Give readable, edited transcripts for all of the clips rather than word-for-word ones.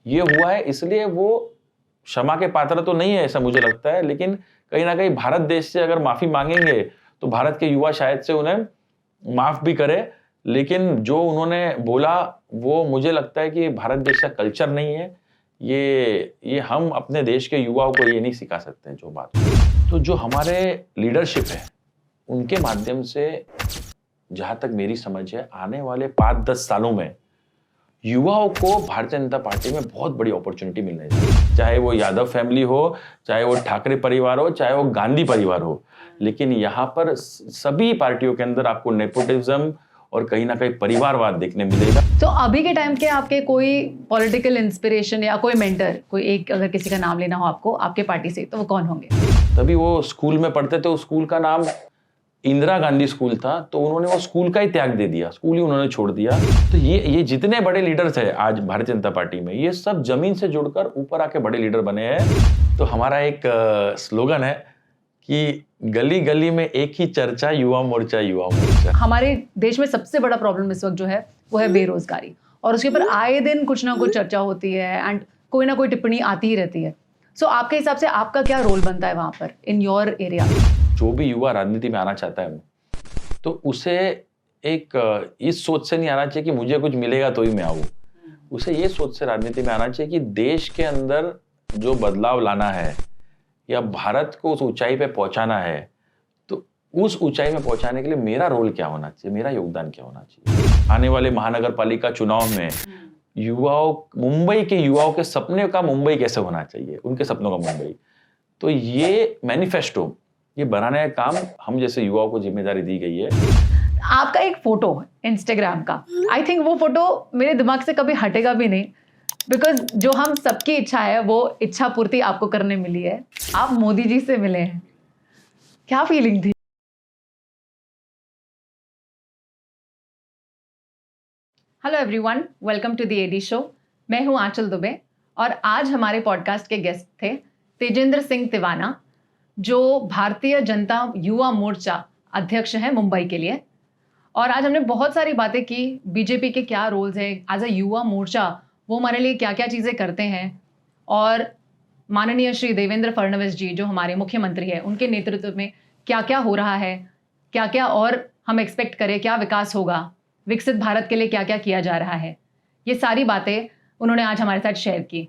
ये हुआ है इसलिए वो क्षमा के पात्र तो नहीं है ऐसा मुझे लगता है, लेकिन कहीं ना कहीं भारत देश से अगर माफी मांगेंगे तो भारत के युवा शायद से उन्हें माफ भी करे। लेकिन जो उन्होंने बोला वो मुझे लगता है कि भारत देश का कल्चर नहीं है। ये हम अपने देश के युवाओं को ये नहीं सिखा सकते हैं जो बात। तो जो हमारे लीडरशिप है उनके माध्यम से जहां तक मेरी समझ है आने वाले 5-10 सालों में युवाओं को भारतीय जनता पार्टी में बहुत बड़ी अपॉर्चुनिटी मिलने चाहिए, चाहे वो यादव फैमिली हो, चाहे वो ठाकरे परिवार हो, चाहे वो गांधी परिवार हो। लेकिन यहाँ पर सभी पार्टियों के अंदर आपको नेपोटिज्म और कहीं ना कहीं परिवारवाद देखने मिलेगा। तो अभी के टाइम के आपके कोई पॉलिटिकल इंस्पिरेशन या कोई मेंटर, कोई एक अगर किसी का नाम लेना हो आपको आपके पार्टी से, तो वो कौन होंगे? तभी वो स्कूल में पढ़ते थे, उस स्कूल का नाम इंदिरा गांधी स्कूल था, तो उन्होंने वो स्कूल का ही त्याग दे दिया, स्कूल ही उन्होंने छोड़ दिया। तो ये जितने बड़े लीडर्स हैं आज भारतीय जनता पार्टी में, ये सब जमीन से जुड़कर ऊपर आके बड़े लीडर बने हैं। तो हमारा एक स्लोगन है कि गली गली में एक ही चर्चा, युवा मोर्चा युवा मोर्चा। हमारे देश में सबसे बड़ा प्रॉब्लम इस वक्त जो है वो है बेरोजगारी, और उसके ऊपर आए दिन कुछ ना कुछ चर्चा होती है एंड कोई ना कोई टिप्पणी आती ही रहती है। सो आपके हिसाब से आपका क्या रोल बनता है वहां पर इन योर एरिया? जो भी युवा राजनीति में आना चाहता है तो उसे एक इस सोच से नहीं आना चाहिए कि मुझे कुछ मिलेगा तो ही मैं आऊँ। उसे ये सोच से राजनीति में आना चाहिए कि देश के अंदर जो बदलाव लाना है या भारत को उस ऊंचाई पे पहुंचाना है, तो उस ऊंचाई में पहुंचाने के लिए मेरा रोल क्या होना चाहिए, मेरा योगदान क्या होना चाहिए। आने वाले महानगर पालिका चुनाव में युवाओं, मुंबई के युवाओं के सपने का मुंबई कैसे होना चाहिए, उनके सपनों का मुंबई, तो ये मैनिफेस्टो ये बनाने का काम हम जैसे युवाओं को जिम्मेदारी दी गई है। आपका एक फोटो इंस्टाग्राम का, आई थिंक वो फोटो मेरे दिमाग से कभी हटेगा भी नहीं, बिकॉज जो हम सबकी इच्छा है वो इच्छा पूर्ति आपको करने मिली है। आप मोदी जी से मिले हैं, क्या फीलिंग थी? Hello everyone, welcome to the AD show. मैं हूं आंचल दुबे और आज हमारे पॉडकास्ट के गेस्ट थे तेजेंद्र सिंह तिवाना, जो भारतीय जनता युवा मोर्चा अध्यक्ष हैं मुंबई के लिए। और आज हमने बहुत सारी बातें की, बीजेपी के क्या रोल्स है एज अ युवा मोर्चा, वो हमारे लिए क्या क्या चीज़ें करते हैं, और माननीय श्री देवेंद्र फडणवीस जी जो हमारे मुख्यमंत्री हैं उनके नेतृत्व में क्या क्या हो रहा है, क्या क्या और हम एक्सपेक्ट करें, क्या विकास होगा, विकसित भारत के लिए क्या क्या किया जा रहा है। ये सारी बातें उन्होंने आज हमारे साथ शेयर की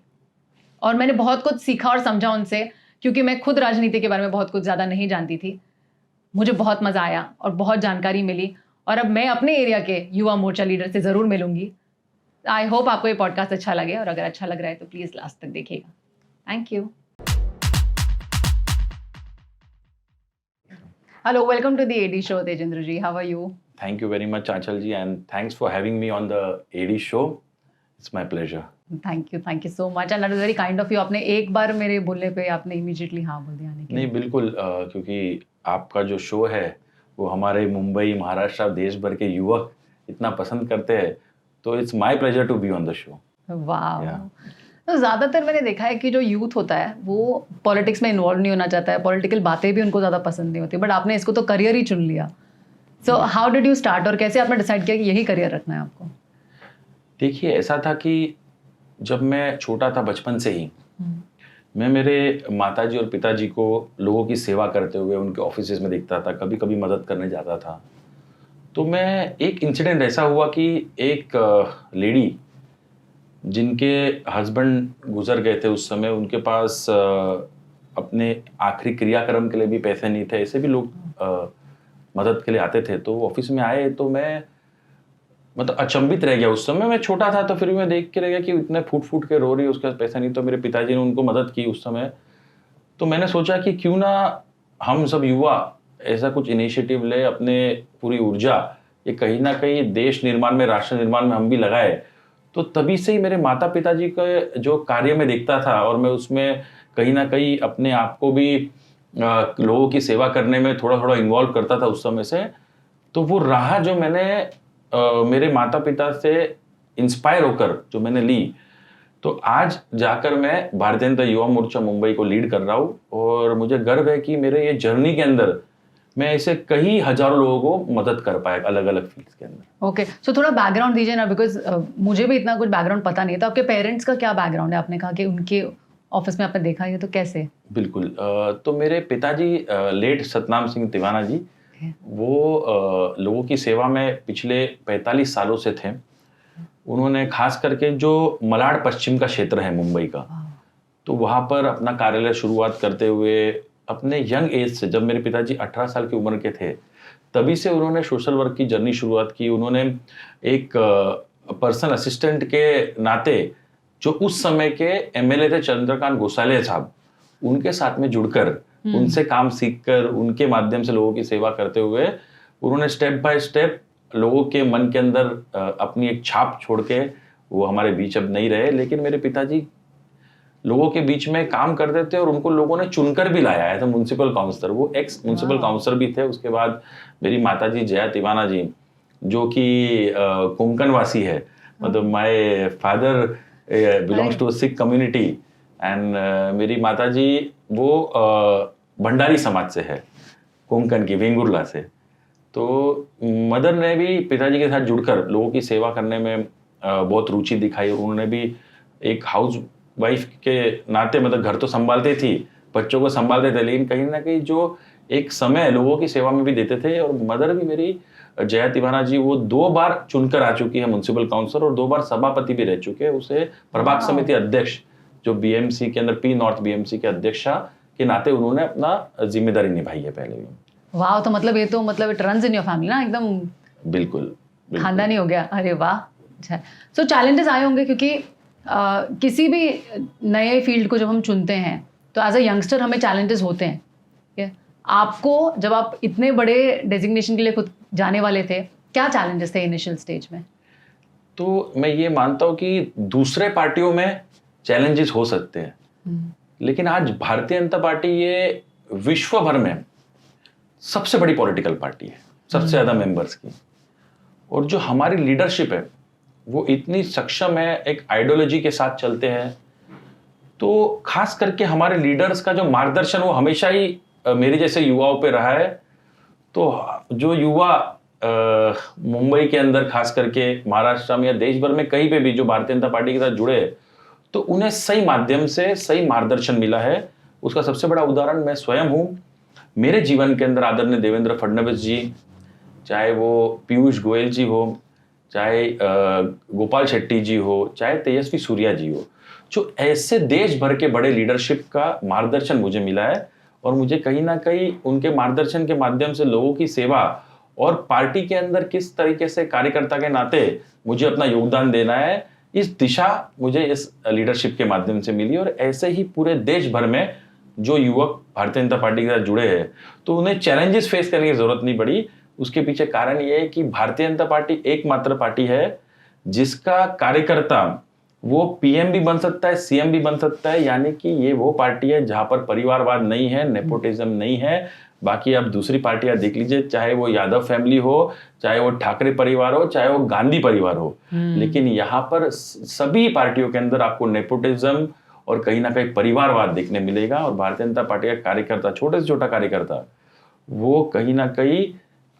और मैंने बहुत कुछ सीखा और समझा उनसे, क्योंकि मैं खुद राजनीति के बारे में बहुत कुछ ज़्यादा नहीं जानती थी। मुझे बहुत मज़ा आया और बहुत जानकारी मिली, और अब मैं अपने एरिया के युवा मोर्चा लीडर से ज़रूर मिलूंगी। आई होप आपको ये पॉडकास्ट अच्छा लगे, और अगर अच्छा लग रहा है तो प्लीज़ लास्ट तक देखिएगा। Thank you. Hello, welcome to the AD show Tejendra ji, how are you? Thank you very much Anchal ji, and thanks for having me on the AD show. It's my pleasure. Thank you so much, and that is very kind of you. आपने एक बार मेरे बोलने पे आपने immediately हाँ बोल दिया आने के लिए। नहीं बिल्कुल, क्योंकि आपका जो शो है वो हमारे मुंबई, महाराष्ट्र, देश भर के युवक इतना पसंद करते हैं, तो it's my pleasure to be on the show. वाह। तो ज़्यादातर मैंने देखा है कि जो यूथ होता है वो पॉलिटिक्स में इन्वॉल्व नहीं होना चाहता है, पॉलिटिकल बातें भी उनको ज़्यादा पसंद नहीं होती, बट आपने इसको तो करियर ही चुन लिया। So how did you start, और कैसे आपने डिसाइड किया कि यही करियर रखना है आपको? देखिए, ऐसा था कि जब मैं छोटा था, बचपन से ही मैं मेरे माताजी और पिताजी को लोगों की सेवा करते हुए उनके ऑफिसेज में देखता था, कभी कभी मदद करने जाता था। तो मैं एक इंसिडेंट ऐसा हुआ कि एक लेडी जिनके हस्बैंड गुजर गए थे उस समय, उनके पास अपने आखिरी क्रियाक्रम के लिए भी पैसे नहीं थे, ऐसे भी लोग मदद के लिए आते थे। तो ऑफिस में आए तो मैं मतलब अचंभित रह गया। उस समय मैं छोटा था, तो फिर भी मैं देख के रह गया कि इतने फूट फूट के रो रही है, उसके पास पैसा नहीं। तो मेरे पिताजी ने उनको मदद की उस समय। तो मैंने सोचा कि क्यों ना हम सब युवा ऐसा कुछ इनिशिएटिव ले, अपने पूरी ऊर्जा ये कहीं ना कहीं देश निर्माण में, राष्ट्र निर्माण में हम भी लगाए। तो तभी से ही मेरे माता पिताजी के जो कार्य में देखता था और मैं उसमें कहीं ना कहीं अपने आप को भी लोगों की सेवा करने में थोड़ा थोड़ा इन्वॉल्व करता था उस समय से। तो वो राह जो मैंने मेरे माता पिता से इंस्पायर होकर जो मैंने ली, तो आज जाकर मैं भारतीय जनता युवा मोर्चा मुंबई को लीड कर रहा हूँ। और मुझे गर्व है कि मेरे ये जर्नी के अंदर मैं ऐसे कई हजारों लोगों को मदद कर पाया अलग अलग फील्ड्स के अंदर। ओके, सो थोड़ा बैकग्राउंड दीजिए ना, बिकॉज मुझे भी इतना कुछ बैकग्राउंड पता नहीं है। तो आपके पेरेंट्स का क्या बैकग्राउंड है? आपने कहा कि उनके ऑफिस में आपने देखा है, तो कैसे? बिल्कुल। तो मेरे पिताजी लेट सतनाम सिंह तिवाना जी, वो लोगों की सेवा में पिछले 45 सालों से थे। उन्होंने खास करके जो मलाड पश्चिम का क्षेत्र है मुंबई का, तो वहाँ पर अपना कार्यालय शुरुआत करते हुए अपने यंग एज से, जब मेरे पिताजी 18 साल की उम्र के थे, तभी से उन्होंने सोशल वर्क की जर्नी शुरुआत की। उन्होंने एक पर्सनल असिस्टेंट के नाते, जो उस समय के एमएलए थे चंद्रकांत गोसाले साहब, उनके साथ में जुड़कर, उनसे काम सीखकर, उनके माध्यम से लोगों की सेवा करते हुए उन्होंने स्टेप बाय स्टेप लोगों के मन के अंदर अपनी एक छाप छोड़ के, वो हमारे बीच अब नहीं रहे, लेकिन मेरे पिताजी लोगों के बीच में काम करते थे और उनको लोगों ने चुनकर भी लाया है। तो म्युनिसिपल काउंसलर, वो एक्स म्युनिसिपल काउंसलर भी थे। उसके बाद मेरी माताजी जया तिवाना जी, जो कि कोंकण वासी है, मतलब my father belongs to Sikh community, and मेरी माताजी वो भंडारी समाज से है, कोंकण की, वेंगुर्ला से। तो मदर ने भी पिताजी के साथ जुड़कर लोगों की सेवा करने में बहुत रुचि दिखाई, और उन्होंने भी एक हाउस वाइफ के नाते, मतलब घर तो संभालते थी, बच्चों को संभालते थे, लेकिन कहीं ना कहीं जो एक समय लोगों की सेवा में भी देते थे। और मदर भी मेरी जया तिवाना जी, वो 2 बार चुनकर आ चुकी है म्युनिसिपल काउंसलर, और 2 बार सभापति भी रह चुके हैं। उसे प्रभाग समिति अध्यक्ष, जो बीएमसी के अंदर पी नॉर्थ बीएमसी के अध्यक्षा के नाते उन्होंने अपना जिम्मेदारी निभाई है पहले भी। वाह, तो मतलब ये तो मतलब it runs in your family ना, एकदम बिल्कुल खानदानी हो गया। अरे वाह, अच्छा। सो चैलेंजेस आए होंगे, क्योंकि किसी भी नए फील्ड को जब हम चुनते हैं तो एज अ यंगस्टर हमें चैलेंजेस होते हैं। ठीक है, आपको जब आप इतने बड़े डेजिग्नेशन के लिए खुद जाने वाले थे, क्या चैलेंजेस थे इनिशियल स्टेज में? तो मैं ये मानता हूँ कि दूसरे पार्टियों में चैलेंजेस हो सकते हैं, लेकिन आज भारतीय जनता पार्टी ये विश्व भर में सबसे बड़ी पॉलिटिकल पार्टी है, सबसे ज्यादा मेंबर्स की, और जो हमारी लीडरशिप है वो इतनी सक्षम है, एक आइडियोलॉजी के साथ चलते हैं। तो खास करके हमारे लीडर्स का जो मार्गदर्शन वो हमेशा ही मेरे जैसे युवाओं पे रहा है। तो जो युवा मुंबई के अंदर, खास करके महाराष्ट्र में या देश भर में कहीं पे भी जो भारतीय जनता पार्टी के साथ जुड़े, तो उन्हें सही माध्यम से सही मार्गदर्शन मिला है। उसका सबसे बड़ा उदाहरण मैं स्वयं हूँ। मेरे जीवन के अंदर आदरणीय देवेंद्र फडणवीस जी, चाहे वो पीयूष गोयल जी हो, चाहे गोपाल शेट्टी जी हो, चाहे तेजस्वी सूर्या जी हो, जो ऐसे देश भर के बड़े लीडरशिप का मार्गदर्शन मुझे मिला है, और मुझे कहीं ना कहीं उनके मार्गदर्शन के माध्यम से लोगों की सेवा और पार्टी के अंदर किस तरीके से कार्यकर्ता के नाते मुझे अपना योगदान देना है, इस दिशा मुझे इस लीडरशिप के माध्यम से मिली। और ऐसे ही पूरे देश भर में जो युवक भारतीय जनता पार्टी के साथ जुड़े हैं, तो उन्हें चैलेंजेस फेस करने की जरूरत नहीं पड़ी। उसके पीछे कारण यह है कि भारतीय जनता पार्टी एकमात्र पार्टी है जिसका कार्यकर्ता वो पीएम भी बन सकता है, सीएम भी बन सकता है। यानी कि ये वो पार्टी है जहां पर परिवारवाद नहीं है, नेपोटिज्म नहीं है। बाकी आप दूसरी पार्टियां देख लीजिए, चाहे वो यादव फैमिली हो, चाहे वो ठाकरे परिवार हो, चाहे वो गांधी परिवार हो, लेकिन यहाँ पर सभी पार्टियों के अंदर आपको नेपोटिज्म और कहीं ना कहीं परिवारवाद देखने मिलेगा। और भारतीय जनता पार्टी का कार्यकर्ता, छोटे से छोटा कार्यकर्ता, वो कहीं ना कहीं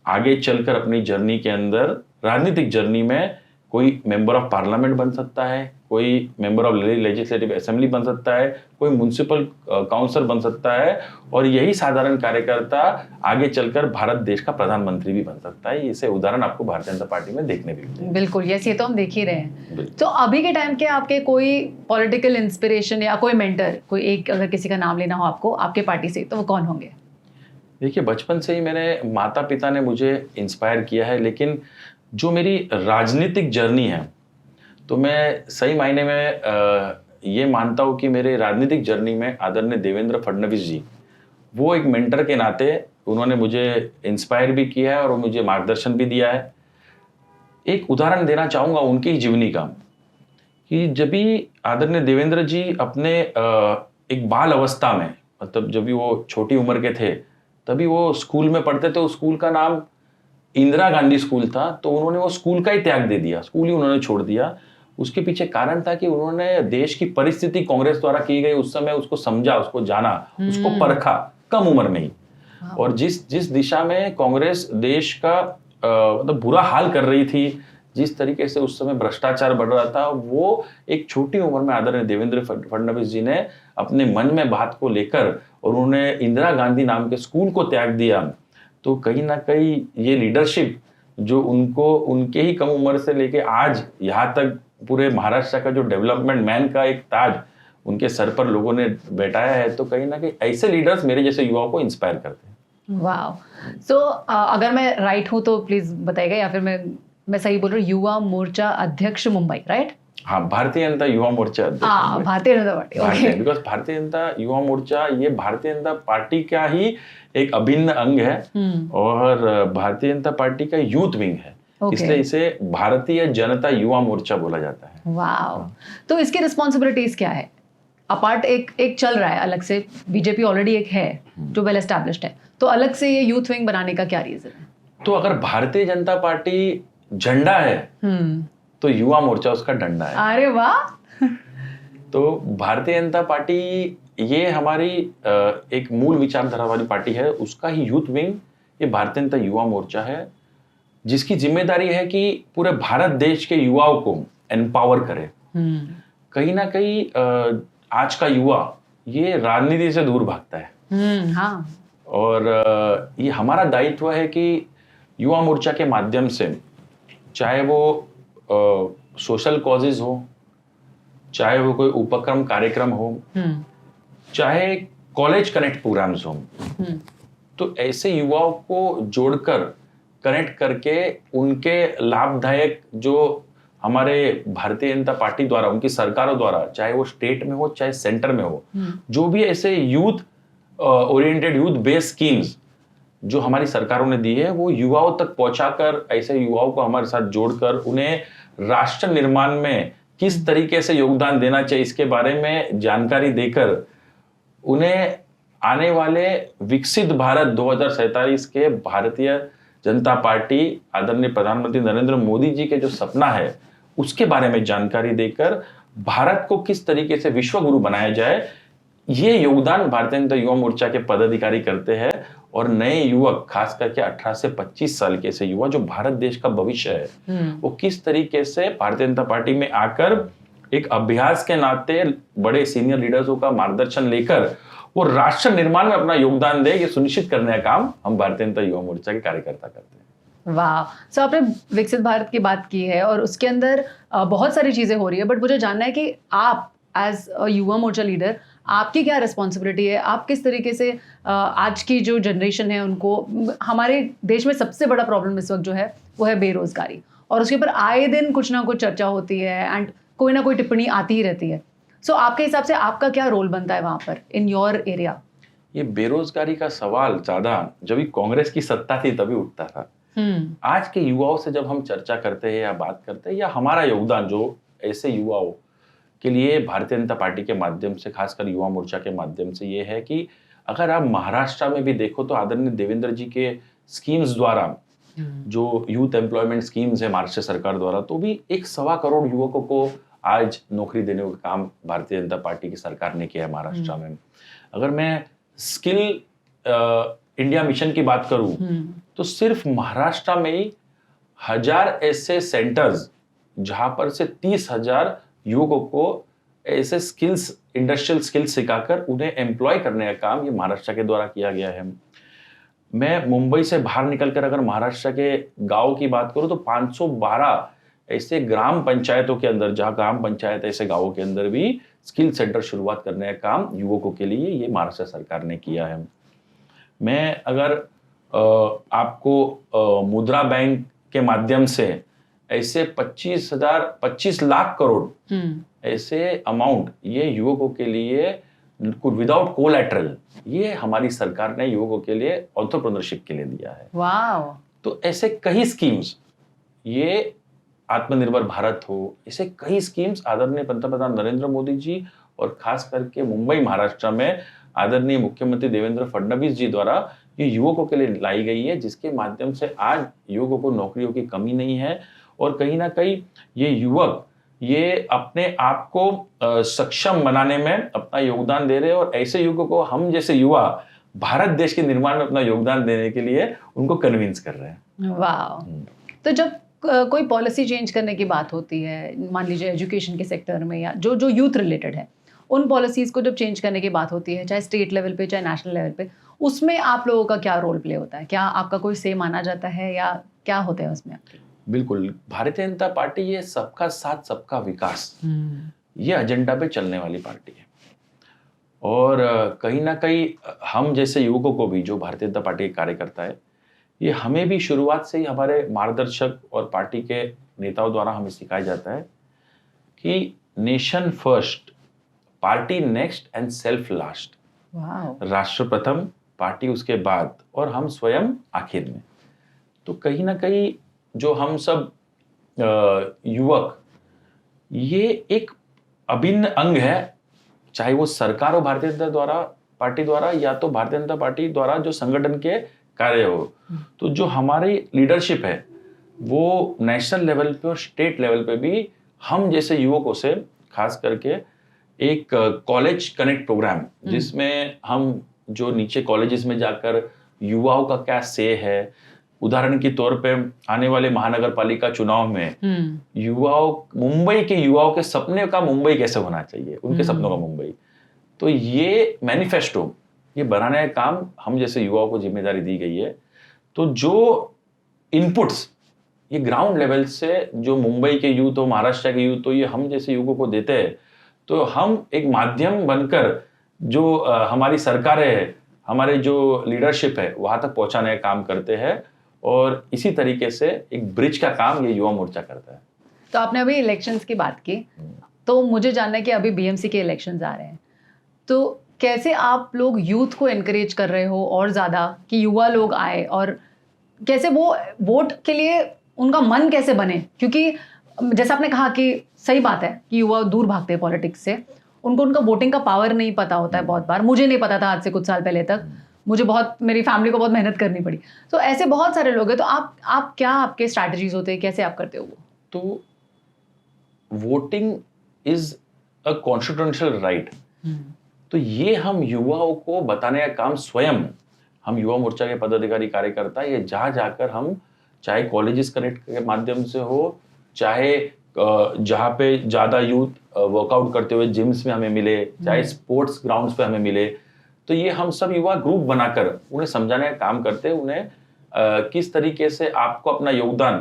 आगे चलकर अपनी जर्नी के अंदर, राजनीतिक जर्नी में, कोई मेंबर ऑफ पार्लियामेंट बन सकता है, कोई मेंबर ऑफ लेजिस्लेटिव असेंबली बन सकता है, कोई म्युनिसिपल काउंसिलर बन सकता है, और यही साधारण कार्यकर्ता आगे चलकर भारत देश का प्रधानमंत्री भी बन सकता है। इसे उदाहरण आपको भारतीय जनता पार्टी में देखने भी मिलेंगे। बिल्कुल, यस, ये तो हम देख ही रहे हैं। तो अभी के टाइम के आपके कोई पॉलिटिकल इंस्पिरेशन या कोई मेंटर, कोई एक अगर किसी का नाम लेना हो आपको आपके पार्टी से, तो वो कौन होंगे? देखिए, बचपन से ही मेरे माता पिता ने मुझे इंस्पायर किया है, लेकिन जो मेरी राजनीतिक जर्नी है, तो मैं सही मायने में ये मानता हूँ कि मेरे राजनीतिक जर्नी में आदरणीय देवेंद्र फडणवीस जी, वो एक मेंटर के नाते उन्होंने मुझे इंस्पायर भी किया है और मुझे मार्गदर्शन भी दिया है। एक उदाहरण देना चाहूँगा उनकी ही जीवनी का, कि जब भी आदरणीय देवेंद्र जी अपने एक बाल अवस्था में, मतलब जब भी वो छोटी उम्र के थे, तभी वो स्कूल में पढ़ते थे। उस स्कूल का नाम इंदिरा गांधी स्कूल था, तो उन्होंने वो स्कूल का ही त्याग दे दिया, स्कूल ही उन्होंने छोड़ दिया। उसके पीछे कारण था कि उन्होंने देश की परिस्थिति कांग्रेस द्वारा की गई उस समय उसको समझा, उसको जाना, उसको परखा, कम उम्र में ही। और जिस दिशा में कांग्रेस देश का मतलब बुरा हाल कर रही थी, जिस तरीके से उस समय भ्रष्टाचार बढ़ रहा था, वो एक छोटी उम्र में आदरणीय देवेंद्र फडणवीस जी ने अपने मन में बात को लेकर और उन्होंने इंदिरा गांधी नाम के स्कूल को त्याग दिया। तो कहीं ना कहीं ये लीडरशिप जो उनको उनके ही कम उम्र से लेके आज यहाँ तक पूरे महाराष्ट्र का जो डेवलपमेंट मैन का एक ताज उनके सर पर लोगों ने बैठाया है, तो कहीं ना कहीं ऐसे लीडर्स मेरे जैसे युवाओं को इंस्पायर करते हैं। वाह। सो अगर मैं राइट हूँ तो प्लीज बताइएगा, या फिर मैं सही बोल रही हूँ, युवा मोर्चा अध्यक्ष मुंबई, राइट? हाँ, भारतीय जनता युवा मोर्चा अध्यक्ष। भारतीय Janata party, okay. Because Bharatiya Janata Yuva Morcha ये भारतीय जनता पार्टी का ही एक अभिन्न अंग है और भारतीय जनता पार्टी का यूथ विंग है, इसलिए इसे भारतीय जनता युवा मोर्चा बोला जाता है। वाह। तो इसकी रिस्पॉन्सिबिलिटीज क्या है? अपार्ट एक चल रहा है अलग से, बीजेपी ऑलरेडी एक है जो वेल एस्टैब्लिश्ड है, तो अलग से ये यूथ विंग बनाने का क्या रीजन है? तो अगर भारतीय जनता पार्टी झंडा है तो युवा मोर्चा उसका डंडा है। अरे वाह। तो भारतीय जनता पार्टी ये हमारी एक मूल विचारधारा वाली पार्टी है, उसका ही यूथ विंग ये भारतीय जनता युवा मोर्चा है, जिसकी जिम्मेदारी है कि पूरे भारत देश के युवाओं को एम्पावर करे। कहीं ना कहीं आज का युवा ये राजनीति से दूर भागता है। हाँ। और ये हमारा दायित्व है कि युवा मोर्चा के माध्यम से, चाहे वो सोशल कॉजेज हो, चाहे वो कोई उपक्रम कार्यक्रम हो, चाहे कॉलेज कनेक्ट प्रोग्राम्स हो, तो ऐसे युवाओं को जोड़कर कनेक्ट करके उनके लाभदायक जो हमारे भारतीय जनता पार्टी द्वारा, उनकी सरकारों द्वारा, चाहे वो स्टेट में हो चाहे सेंटर में हो, जो भी ऐसे youth oriented youth based schemes जो हमारी सरकारों ने दी है, वो युवाओं तक पहुंचाकर ऐसे युवाओं को हमारे साथ जोड़कर उन्हें राष्ट्र निर्माण में किस तरीके से योगदान देना चाहिए इसके बारे में जानकारी देकर उन्हें आने वाले विकसित भारत 2047 के भारतीय जनता पार्टी आदरणीय प्रधानमंत्री नरेंद्र मोदी जी के जो सपना है उसके बारे में जानकारी देकर भारत को किस तरीके से विश्व गुरु बनाया जाए, ये योगदान भारतीय जनता युवा मोर्चा के पदाधिकारी करते हैं। और नए युवक, खास करके 18 से 25 साल के ऐसे युवा जो भारत देश का भविष्य है, वो किस तरीके से भारतीय जनता पार्टी में आकर एक अभ्यास के नाते बड़े सीनियर लीडर्सों का मार्गदर्शन लेकर वो राष्ट्र निर्माण में अपना योगदान दे, ये सुनिश्चित करने का काम हम भारतीय जनता युवा मोर्चा के कार्यकर्ता करते हैं। वाह। सो आपने विकसित भारत की बात की है और उसके अंदर बहुत सारी चीजें हो रही है, बट मुझे जानना है कि आप as a Yuva Morcha leader आपकी क्या रिस्पॉन्सिबिलिटी है? आप किस तरीके से आज की जो जनरेशन है उनको, हमारे देश में सबसे बड़ा प्रॉब्लम इस वक्त जो है वो है बेरोजगारी, और उसके ऊपर आए दिन कुछ ना कुछ चर्चा होती है एंड कोई ना कोई टिप्पणी आती ही रहती है। सो आपके हिसाब से आपका क्या रोल बनता है वहां पर इन योर एरिया? ये बेरोजगारी का सवाल ज्यादा जब भी कांग्रेस की सत्ता थी तभी उठता था। आज के युवाओं से जब हम चर्चा करते हैं या बात करते हैं, या हमारा योगदान जो ऐसे युवाओं के लिए भारतीय जनता पार्टी के माध्यम से, खासकर युवा मोर्चा के माध्यम से, ये है कि अगर आप महाराष्ट्र में भी देखो तो आदरणीय देवेंद्र जी के स्कीम्स द्वारा जो यूथ एम्प्लॉयमेंट स्कीम्स है महाराष्ट्र सरकार द्वारा, तो भी 1.25 करोड़ युवकों को आज नौकरी देने का काम भारतीय जनता पार्टी की सरकार ने किया है महाराष्ट्र में। अगर मैं स्किल इंडिया मिशन की बात करूं तो सिर्फ महाराष्ट्र में ही 1000 ऐसे सेंटर्स जहां पर से 30,000 युवकों को ऐसे स्किल्स, इंडस्ट्रियल स्किल्स सिखाकर उन्हें एम्प्लॉय करने का काम ये महाराष्ट्र के द्वारा किया गया है। मैं मुंबई से बाहर निकलकर अगर महाराष्ट्र के गांव की बात करूं तो 512 ऐसे ग्राम पंचायतों के अंदर, जहां ग्राम पंचायत ऐसे गांवों के अंदर भी स्किल सेंटर शुरुआत करने का काम युवकों के लिए ये महाराष्ट्र सरकार ने किया है। मैं अगर आपको मुद्रा बैंक के माध्यम से ऐसे 25 लाख करोड़ ऐसे अमाउंट ये युवकों के लिए विदाउट कोलैटरल, ये हमारी सरकार ने युवकों के लिए एंटरप्रेन्योरशिप के लिए दिया है। वाव। तो ऐसे कई स्कीम्स, ये आत्मनिर्भर भारत हो, ऐसे कई स्कीम्स आदरणीय पंतप्रधान नरेंद्र मोदी जी और खास करके मुंबई महाराष्ट्र में आदरणीय मुख्यमंत्री देवेंद्र फडणवीस जी द्वारा ये युवकों के लिए लाई गई है, जिसके माध्यम से आज युवकों को नौकरियों की कमी नहीं है। और कहीं ना कहीं ये युवक ये अपने आप को सक्षम बनाने में अपना योगदान दे रहे हैं। और ऐसे युवकों को हम जैसे युवा भारत देश के निर्माण में अपना योगदान देने के लिए उनको कन्विंस कर रहे हैं। वाह। तो जब कोई पॉलिसी चेंज करने की बात होती है, मान लीजिए एजुकेशन के सेक्टर में या जो जो यूथ रिलेटेड है, उन पॉलिसीज़ को जब चेंज करने की बात होती है, चाहे स्टेट लेवल पे चाहे नेशनल लेवल पे, उसमें आप लोगों का क्या रोल प्ले होता है? क्या आपका कोई से माना जाता है या क्या होता है उसमें आपके? बिल्कुल, भारतीय जनता पार्टी ये सबका साथ सबका विकास ये एजेंडा पे चलने वाली पार्टी है। और कहीं ना कहीं हम जैसे युवकों को भी, जो भारतीय जनता पार्टी के कार्यकर्ता है, ये हमें भी शुरुआत से ही हमारे मार्गदर्शक और पार्टी के नेताओं द्वारा हमें सिखाया जाता है कि nation first, party next and self last. राष्ट्र प्रथम, पार्टी उसके बाद और हम स्वयं आखिर में। तो कहीं ना कहीं जो हम सब युवक, ये एक अभिन्न अंग है, चाहे वो सरकार हो भारतीय जनता पार्टी द्वारा या तो भारतीय जनता पार्टी द्वारा जो संगठन के कार्य हो। तो जो हमारी लीडरशिप है वो नेशनल लेवल पे और स्टेट लेवल पे भी हम जैसे युवकों से खास करके एक कॉलेज कनेक्ट प्रोग्राम, जिसमें हम जो नीचे कॉलेजेस में जाकर युवाओं का क्या से है, उदाहरण के तौर पे आने वाले महानगर पालिका चुनाव में युवाओं, मुंबई के युवाओं के सपने का मुंबई कैसे होना चाहिए, उनके सपनों का मुंबई, तो ये मैनिफेस्टो ये बनाने का काम हम जैसे युवाओं को जिम्मेदारी दी गई है। तो जो इनपुट्स ये ग्राउंड लेवल से जो मुंबई के यूथ हो, महाराष्ट्र के यूथ हो, ये हम जैसे युवकों को देते हैं, तो हम एक माध्यम बनकर जो हमारी सरकारें है, हमारे जो लीडरशिप है वहां तक पहुंचाने का काम करते हैं। और इसी तरीके से एक ब्रिज का काम ये युवा मोर्चा करता है। तो आपने अभी इलेक्शंस की बात की, तो मुझे जानना है कि अभी बीएमसी के इलेक्शंस आ रहे हैं, तो कैसे आप लोग यूथ को एनकरेज कर रहे हो और ज़्यादा कि युवा लोग आए, और कैसे वो वोट के लिए उनका मन कैसे बने? क्योंकि जैसा आपने कहा कि सही बात है कि युवा दूर भागते हैं पॉलिटिक्स से, उनको उनका वोटिंग का पावर नहीं पता होता है। बहुत बार मुझे नहीं पता था, आज से कुछ साल पहले तक मुझे मेरी फैमिली को बहुत मेहनत करनी पड़ी। तो ऐसे बहुत सारे लोग हैं, तो आप क्या, आपके स्ट्रैटेजीज होते हैं, कैसे आप करते हो वो? तो voting is a constitutional right, तो ये हम युवाओं को बताने का काम स्वयं हम युवा मोर्चा के पदाधिकारी कार्यकर्ता ये जहाँ जाकर हम, चाहे कॉलेजेस कनेक्ट के माध्यम से हो, चाहे जहाँ पे ज़्यादा यूथ वर्कआउट करते हुए जिम्स में हमें मिले, चाहे स्पोर्ट्स ग्राउंड्स पे हमें मिले, तो ये हम सब युवा ग्रुप बनाकर उन्हें समझाने का काम करते हैं, उन्हें किस तरीके से आपको अपना योगदान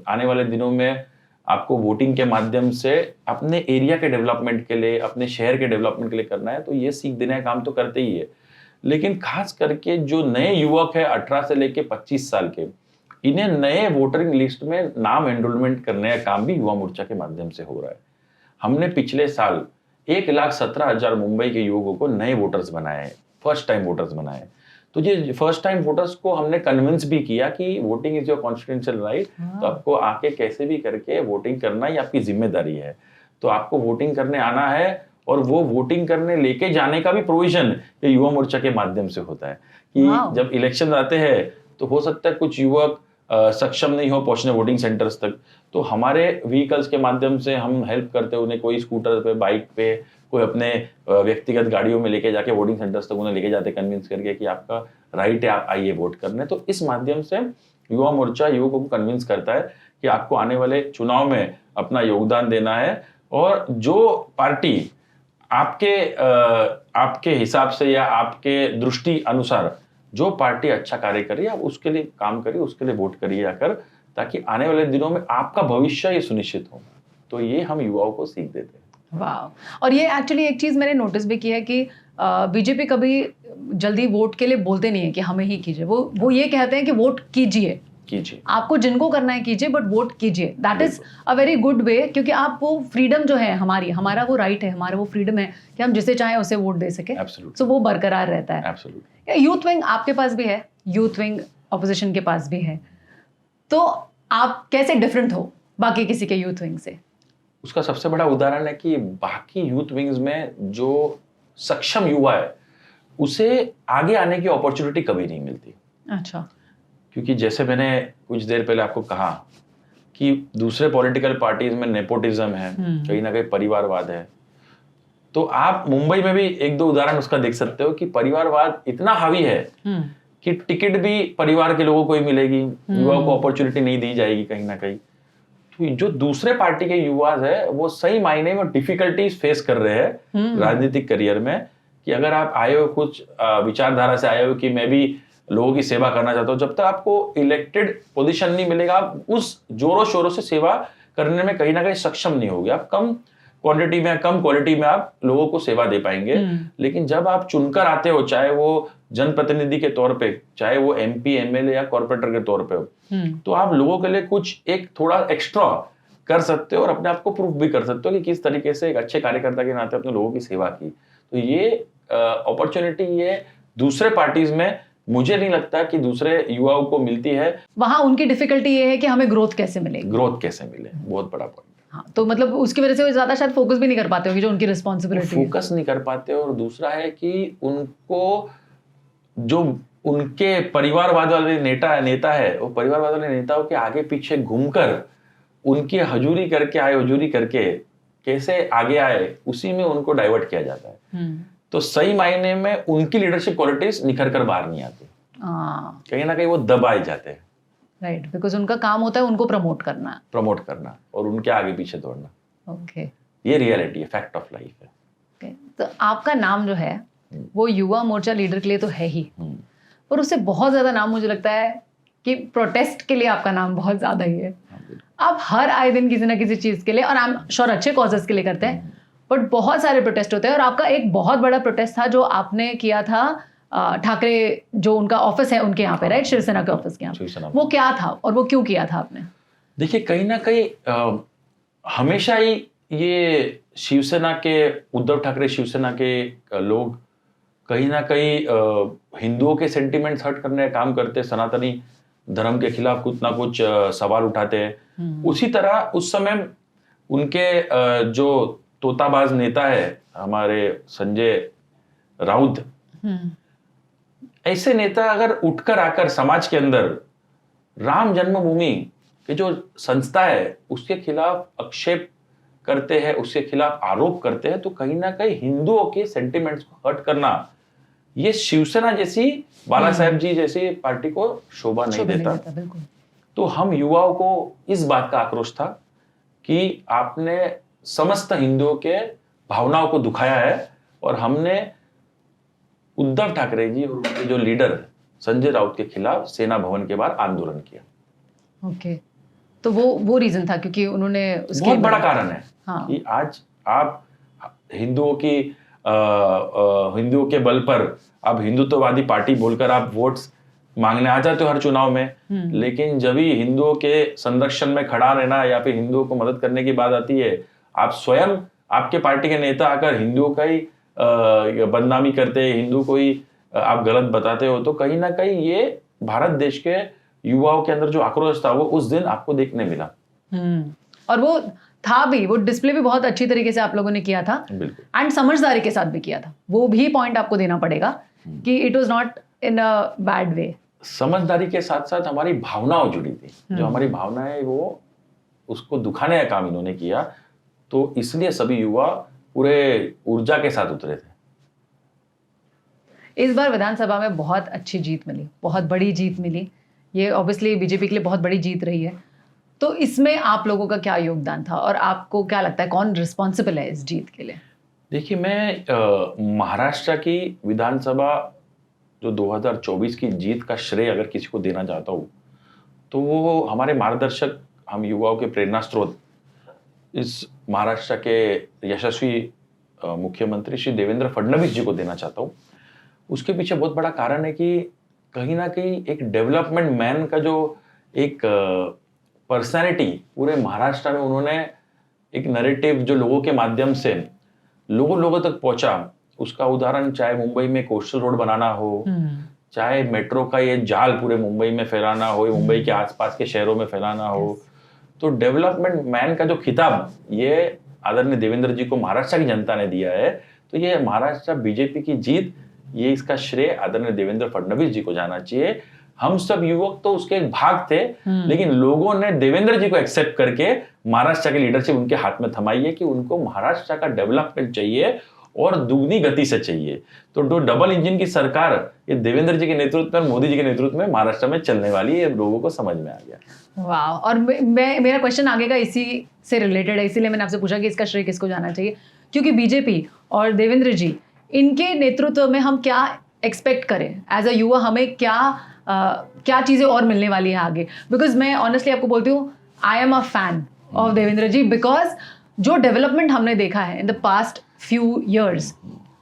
आने वाले दिनों में आपको वोटिंग के माध्यम से अपने एरिया के डेवलपमेंट के लिए, अपने शहर के डेवलपमेंट के लिए करना है। तो ये सीख देने का काम तो करते ही है, लेकिन खास करके जो नए युवक है 18 से लेके 25 साल के, इन्हें नए वोटरिंग लिस्ट में नाम एनरोलमेंट करने का काम भी युवा मोर्चा के माध्यम से हो रहा है। हमने पिछले साल 1,17,000 मुंबई के युवकों को नए वोटर्स बनाए हैं, फर्स्ट टाइम वोटर्स बनाए। तो ये फर्स्ट टाइम वोटर्स को हमने कन्विंस भी किया कि voting is your constitutional right, तो आपको आके कैसे भी करके वोटिंग करना ये आपकी जिम्मेदारी है। तो आपको वोटिंग करने आना है, और वो वोटिंग करने लेके जाने का भी प्रोविजन ये युवा मोर्चा के माध्यम से होता है कि जब इलेक्शन आते हैं तो हो सकता है कुछ युवक सक्षम नहीं हो पहुंचने वोटिंग सेंटर्स तक, तो हमारे व्हीकल्स के माध्यम से हम हेल्प करते हैं उन्हें, कोई स्कूटर पे, बाइक पे, कोई अपने व्यक्तिगत गाड़ियों में लेके जाके वोटिंग सेंटर्स तक उन्हें लेके जाते, कन्विंस करके कि आपका राइट है, आप आइए वोट करने। तो इस माध्यम से युवा मोर्चा युवकों को कन्विंस करता है कि आपको आने वाले चुनाव में अपना योगदान देना है, और जो पार्टी आपके हिसाब से या आपके दृष्टि अनुसार जो पार्टी अच्छा कार्य कर रही है, आप उसके लिए काम करिए, उसके लिए वोट करिए आकर, ताकि आने वाले दिनों में आपका भविष्य ये सुनिश्चित हो। तो ये हम युवाओं को सीख देते हैं। वाह। और ये एक्चुअली एक चीज़ मैंने नोटिस भी की है कि बीजेपी कभी जल्दी वोट के लिए बोलते नहीं है कि हमें ही कीजिए, वो ये कहते हैं कि वोट कीजिए, आपको जिनको करना है कीजिए, बट वोट कीजिए। That is a very good way, क्योंकि आप वो फ्रीडम जो है हमारा वो राइट है, हमारा वो फ्रीडम है कि हम जिसे चाहें उसे वोट दे सके, सो वो बरकरार रहता है। यूथ विंग आपके पास भी है, यूथ विंग ऑपोजिशन के पास भी है, तो आप कैसे डिफरेंट हो बाकी किसी के यूथ विंग से? उसका सबसे बड़ा उदाहरण है कि बाकी यूथ विंग्स में जो सक्षम युवा है उसे आगे आने की अपॉर्चुनिटी कभी नहीं मिलती। अच्छा। क्योंकि जैसे मैंने कुछ देर पहले आपको कहा कि दूसरे पॉलिटिकल पार्टीज में नेपोटिज्म है, कहीं ना कहीं परिवारवाद है, तो आप मुंबई में भी एक दो उदाहरण उसका देख सकते हो कि परिवारवाद इतना हावी है कि टिकट भी परिवार के लोगों को ही मिलेगी, युवाओं को अपॉर्चुनिटी नहीं दी जाएगी कहीं ना कहीं। तो जो दूसरे पार्टी के युवा है वो सही मायने में डिफिकल्टीज फेस कर रहे हैं राजनीतिक करियर में, कि अगर आप आए हो कुछ विचारधारा से आए हो कि मैं भी लोगों की सेवा करना चाहता हूँ, जब तक आपको इलेक्टेड पोजीशन नहीं मिलेगा आप उस जोरों शोरों से सेवा करने में कहीं ना कहीं सक्षम नहीं होगे। आप कम क्वांटिटी में, कम क्वालिटी में आप लोगों को सेवा दे पाएंगे। लेकिन जब आप चुनकर आते हो, चाहे वो जनप्रतिनिधि के तौर पे, चाहे वो MP MLA या कॉर्पोरेटर के तौर पे हो, तो आप लोगों के लिए कुछ एक थोड़ा एक्स्ट्रा कर सकते हो और अपने आप को प्रूफ भी कर सकते हो कि किस तरीके से एक अच्छे कार्यकर्ता के नाते अपने लोगों की सेवा की। तो ये अपॉर्चुनिटी ये दूसरे पार्टीज में मुझे नहीं लगता कि दूसरे युवाओं को मिलती है। वहां उनकी डिफिकल्टी ये है कि हमें ग्रोथ कैसे मिलेगी, ग्रोथ कैसे मिले, बहुत बड़ा पॉइंट। हाँ, तो मतलब उसकी वजह से वो ज्यादा शायद फोकस भी नहीं कर पाते होगी, जो उनकी रिस्पॉन्सिबिलिटी है। फोकस नहीं कर पाते। और दूसरा है कि उनको जो उनके परिवारवाद वाले नेता है वो परिवारवाद वाले नेताओं के आगे पीछे घूमकर उनकी हजूरी करके कैसे आगे आए, उसी में उनको डाइवर्ट किया जाता है। तो सही मायने में उनकी लीडरशिप क्वालिटीज निखर कर बाहर नहीं आती, कहीं ना कहीं वो दबाए जाते हैं। राइट, बिकॉज उनका काम होता है उनको प्रमोट करना और उनके आगे पीछे दौड़ना। ओके, ये रियलिटी है, फैक्ट ऑफ लाइफ है। okay. तो आपका नाम जो है वो युवा मोर्चा लीडर के लिए तो है ही, पर उससे बहुत ज्यादा नाम मुझे लगता है कि प्रोटेस्ट के लिए आपका नाम बहुत ज्यादा ही है। आप हर आए दिन किसी ना किसी चीज के लिए, और आई एम श्योर अच्छे कॉजेस के लिए करते हैं, बट बहुत सारे प्रोटेस्ट होते हैं। और आपका एक बहुत बड़ा प्रोटेस्ट था जो आपने किया था ठाकरे जो उनका ऑफिस है उनके यहाँ पे, राइट, शिवसेना के ऑफिस के यहाँ, वो क्या था और वो क्यों किया था आपने? देखिए, कहीं ना कहीं हमेशा ही ये शिवसेना के, उद्धव ठाकरे शिवसेना के लोग कहीं ना कहीं हिंदुओं के सेंटिमेंट्स हर्ट करने का काम करते, सनातनी धर्म के खिलाफ कुछ ना कुछ सवाल उठाते हैं। उसी तरह उस समय उनके जो तोताबाज नेता है हमारे संजय राउत, ऐसे नेता अगर उठकर आकर समाज के अंदर राम जन्मभूमि की जो संस्था है उसके खिलाफ आक्षेप करते हैं, उसके खिलाफ आरोप करते हैं, तो कहीं ना कहीं हिंदुओं के सेंटिमेंट्स को हर्ट करना ये शिवसेना जैसी, बाला साहेब जी जैसी पार्टी को शोभा नहीं देता। तो हम युवाओं को इस बात का आक्रोश था कि आपने समस्त हिंदुओं के भावनाओं को दुखाया है, और हमने उद्धव ठाकरे जी और उनके जो लीडर संजय राउत के खिलाफ सेना भवन के बाहर आंदोलन किया। ओके, तो वो रीजन था क्योंकि उन्होंने उसके बहुत बड़ा कारण है। हाँ। कि आज आप हिंदुओं के बल पर आप हिंदुत्ववादी पार्टी बोलकर आप वोट्स मांगने आ जाते हो हर चुनाव में, लेकिन जब ही हिंदुओं के संरक्षण में खड़ा रहना या फिर हिंदुओं को मदद करने की बात आती है, आप स्वयं, आपके पार्टी के नेता आकर हिंदुओं का ही बदनामी करते हैं, हिंदू को ही आप गलत बताते हो, तो कहीं ना कहीं ये भारत देश के युवाओं के अंदर जो आक्रोश था वो उस दिन आपको देखने मिला। और वो था भी, वो डिस्प्ले भी बहुत अच्छी तरीके से आप लोगों ने किया था, एंड समझदारी के साथ भी किया था। वो भी पॉइंट आपको देना पड़ेगा कि it was not in a bad way. समझदारी के साथ साथ हमारी भावनाओं जुड़ी थी, जो हमारी भावनाएं वो उसको दुखाने का काम इन्होंने किया, तो इसलिए सभी युवा पूरे ऊर्जा के साथ उतरे थे। इस बार विधानसभा में बहुत अच्छी जीत मिली, बहुत बड़ी जीत मिली। ये ऑब्वियसली बीजेपी के लिए बहुत बड़ी जीत रही है, तो इसमें आप लोगों का क्या योगदान था और आपको क्या लगता है कौन रिस्पॉन्सिबल है इस जीत के लिए? देखिए, मैं महाराष्ट्र की विधानसभा जो 2024 की जीत का श्रेय अगर किसी को देना चाहता हूँ तो वो हमारे मार्गदर्शक, हम युवाओं के प्रेरणा स्रोत, इस महाराष्ट्र के यशस्वी मुख्यमंत्री श्री देवेंद्र फडणवीस जी को देना चाहता हूँ। उसके पीछे बहुत बड़ा कारण है कि कहीं ना कहीं एक डेवलपमेंट मैन का जो एक पर्सनैलिटी पूरे महाराष्ट्र में उन्होंने एक नैरेटिव जो लोगों के माध्यम से लोगों तक पहुंचा, उसका उदाहरण चाहे मुंबई में कोस्टल रोड बनाना हो, चाहे मेट्रो का ये जाल पूरे मुंबई में फैलाना हो, मुंबई के आसपास के शहरों में फैलाना हो, तो डेवलपमेंट मैन का जो खिताब ये आदरणीय देवेंद्र जी को महाराष्ट्र की जनता ने दिया है। तो ये महाराष्ट्र बीजेपी की जीत, ये इसका श्रेय आदरणीय देवेंद्र फडणवीस जी को जाना चाहिए। हम सब युवक तो उसके एक भाग थे, लेकिन लोगों ने देवेंद्र जी को एक्सेप्ट करके महाराष्ट्र की लीडरशिप उनके हाथ में थमाई है कि उनको महाराष्ट्र का डेवलपमेंट चाहिए और दुगनी गति से चाहिए। तो डबल इंजन की सरकार ये देवेंद्र जी के नेतृत्व में, मोदी जी के नेतृत्व में महाराष्ट्र में चलने वाली है, लोगों को समझ में आ गया। वाह। और मेरा क्वेश्चन आगे का इसी से रिलेटेड है, इसीलिए मैंने आपसे पूछा कि इसका श्रेय किसको जाना चाहिए, क्योंकि बीजेपी और देवेंद्र जी इनके नेतृत्व में हम क्या एक्सपेक्ट करें एज अ युवा, हमें क्या चीज़ें और मिलने वाली है आगे। बिकॉज मैं ऑनेस्टली आपको बोलती हूँ, I am a fan of Devendra ji, because जो डेवलपमेंट हमने देखा है in the past few years,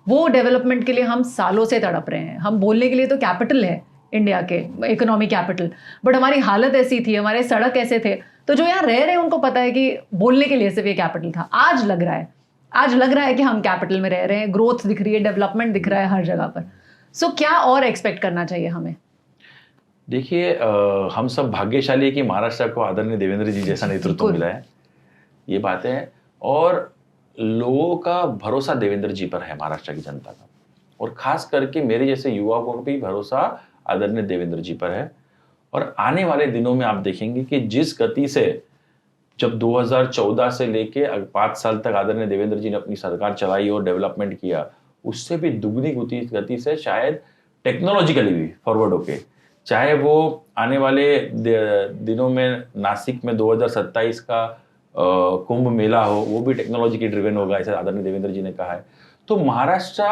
वो डेवलपमेंट के लिए हम सालों से तड़प रहे हैं। हम बोलने के लिए तो कैपिटल है इंडिया के, इकोनॉमिक कैपिटल, बट हमारी हालत ऐसी थी, हमारे सड़क ऐसे थे, तो जो यहाँ रह रहे हैं उनको पता है कि बोलने के लिए सिर्फ ये कैपिटल था। आज लग रहा है कि हम कैपिटल में रह रहे हैं, ग्रोथ दिख रही है, डेवलपमेंट दिख रहा है हर जगह पर। सो क्या और एक्सपेक्ट करना चाहिए हमें? देखिए, हम सब भाग्यशाली है कि महाराष्ट्र को आदरणीय देवेंद्र जी जैसा नेतृत्व मिला है, ये बात है। और लोगों का भरोसा देवेंद्र जी पर है, महाराष्ट्र की जनता का, और खास करके मेरे जैसे युवाओं को भी भरोसा आदरणीय देवेंद्र जी पर है। और आने वाले दिनों में आप देखेंगे कि जिस गति से जब 2014 से लेके 5 साल तक आदरणीय देवेंद्र जी ने अपनी सरकार चलाई और डेवलपमेंट किया, उससे भी दुगनी गति से शायद टेक्नोलॉजिकली भी फॉरवर्ड होके, चाहे वो आने वाले दिनों में नासिक में 2027 का कुंभ मेला हो, वो भी टेक्नोलॉजी की ड्रिवन होगा, ऐसा आदरणीय देवेंद्र जी ने कहा है। तो महाराष्ट्र